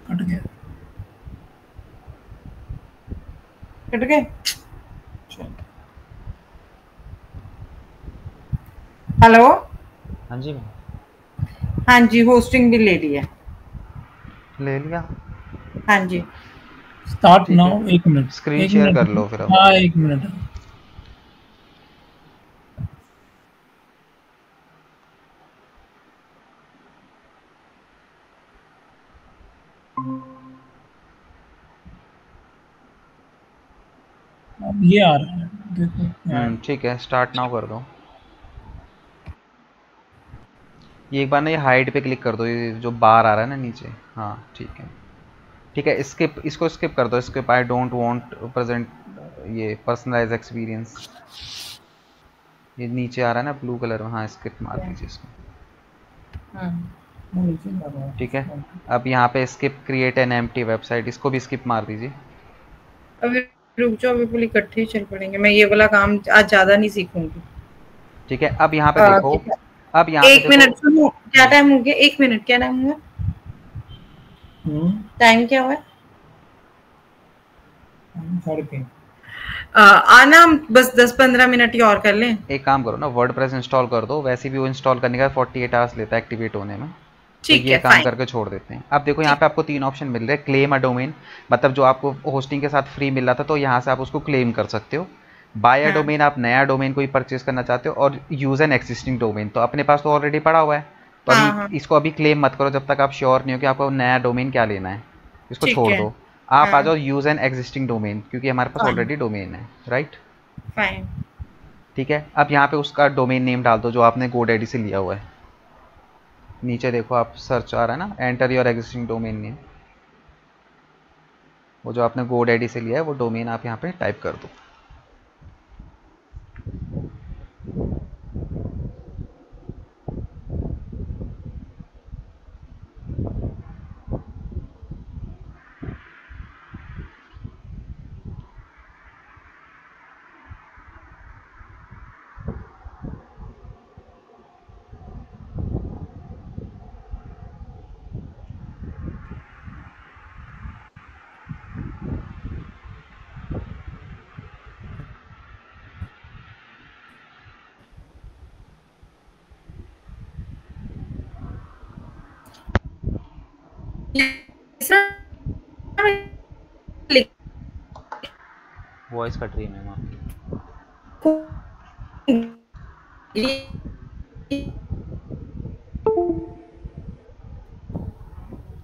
कट गया। कट गए। हेलो, हाँ जी हाँ जी, होस्टिंग भी ले लिया। ले लिया। हाँ जी, स्टार्ट नाउ। एक मिनट, स्क्रीन शेयर कर लो फिर। हाँ एक मिनट। अब ये आ रहा है, देखो। ठीक है, स्टार्ट नाउ कर दो। ये एक बार ना ये हाइड पे क्लिक कर दो, ये जो बार आ रहा है ना नीचे। हाँ ठीक है, ठीक है। स्किप, इसको स्किप कर दो। Skip I don't want present ये पर्सनलाइज एक्सपीरियंस। ये नीचे आ रहा है ना ब्लू कलर में, हाँ स्किप मार दीजिए इसको। ठीक है, अब यहाँ पे skip create an empty website, इसको भी स्किप मार दीजिए। अभी रुक जाओ, अभी पूरी इकट्ठे ही चल पड़ेंगे। मैं ये वाला काम आज ज्यादा नहीं सीखूंगी। ठीक है, अब यहाँ पे देखो। अब यहाँ एक मिनट सुनो, क्या टाइम हो गया? एक मिनट, क्या टाइम हुआ? टाइम क्या हुआ? 3:30। आना बस 10-15 मिनट ही और कर लें। एक काम करो ना, वर्डप्रेस इंस्टॉल कर दो। वैसे भी वो इंस्टॉल करने का 48 आवर्स लेता है एक्टिवेट होने में। तो ये काम करके छोड़ देते हैं। अब देखो यहाँ पे आपको 3 ऑप्शन मिल रहे हैं। क्लेम अ डोमेन, मतलब जो आपको होस्टिंग के साथ फ्री मिल रहा था, तो यहाँ से आप उसको क्लेम कर सकते हो। बाय अ डोमेन, आप नया डोमेन कोई परचेज करना चाहते हो। और यूज एन एक्सिस्टिंग डोमेन, तो अपने पास तो ऑलरेडी पड़ा हुआ है, तो अभी इसको अभी क्लेम मत करो जब तक आप श्योर नहीं हो कि आपको नया डोमेन क्या लेना है। इसको छोड़ दो। आप आ जाओ यूज एन एग्जिस्टिंग डोमेन, क्योंकि हमारे पास ऑलरेडी डोमेन है, राइट। फाइन, ठीक है, अब यहाँ पे उसका डोमेन नेम डाल दो जो आपने GoDaddy से लिया हुआ है। नीचे देखो आप सर्च आ रहा है ना, enter your existing domain name. वो जो आपने GoDaddy से लिया है वो डोमेन आप यहाँ पे टाइप कर दो। वॉइस कट रही है मैम आपकी।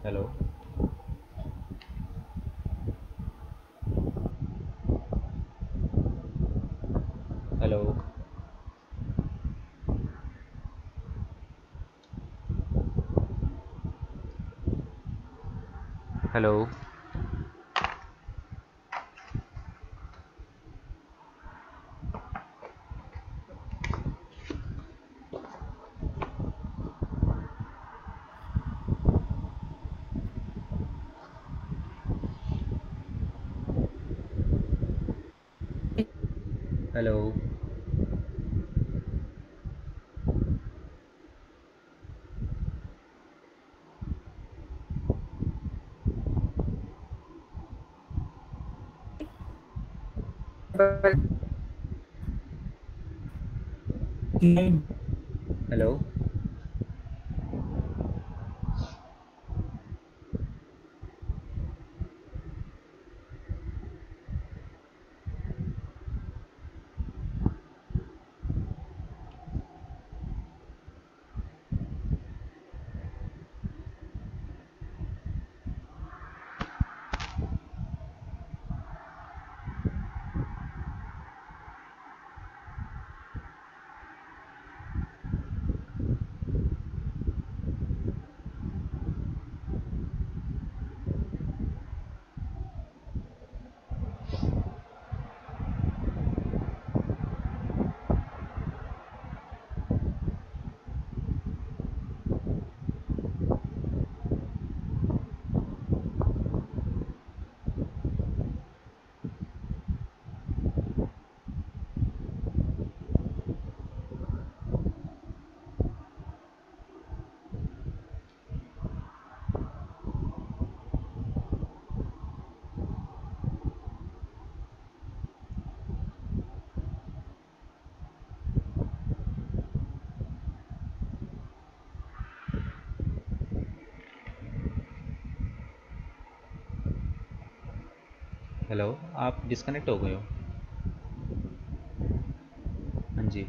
Hello. Hello hello hello hello hello आप डिस्कनेक्ट हो गए हो। हाँ जी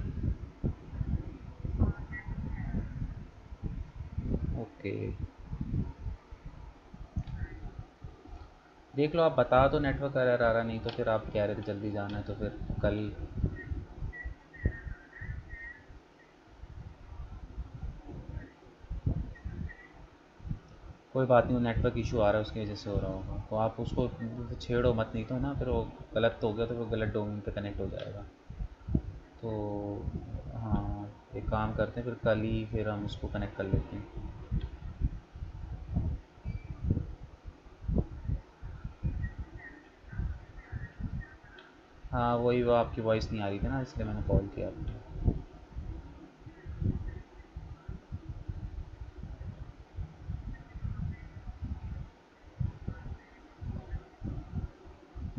ओके देख लो आप बता दो नेटवर्क एरर आ रहा, नहीं तो फिर आप कह रहे थे जल्दी जाना है तो फिर कल कोई बात नहीं, वो नेटवर्क इशू आ रहा है उसकी वजह से हो रहा होगा, तो आप उसको छेड़ो मत, नहीं तो ना फिर वो गलत तो हो गया तो वो गलत डोमेन पे कनेक्ट हो जाएगा। तो हाँ एक काम करते हैं फिर कल ही फिर हम उसको कनेक्ट कर लेते हैं। हाँ वही वो आपकी वॉइस नहीं आ रही थी ना, इसलिए मैंने कॉल किया आपको।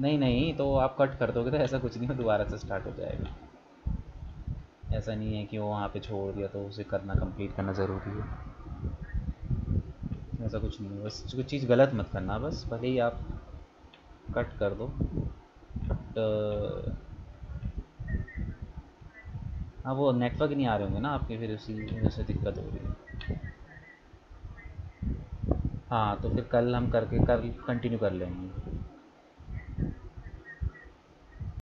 नहीं नहीं तो आप कट कर दोगे तो ऐसा कुछ नहीं, हो दोबारा से स्टार्ट हो जाएगा। ऐसा नहीं है कि वो वहाँ पे छोड़ दिया तो उसे करना कंप्लीट करना ज़रूरी है, ऐसा कुछ नहीं है। बस कुछ चीज़ गलत मत करना, बस भले ही आप कट कर दो बट हाँ वो नेटवर्क नहीं आ रहे होंगे ना आपके, फिर उसी वजह से दिक्कत हो रही है। हाँ तो फिर कल हम करके कल कंटिन्यू कर लेंगे।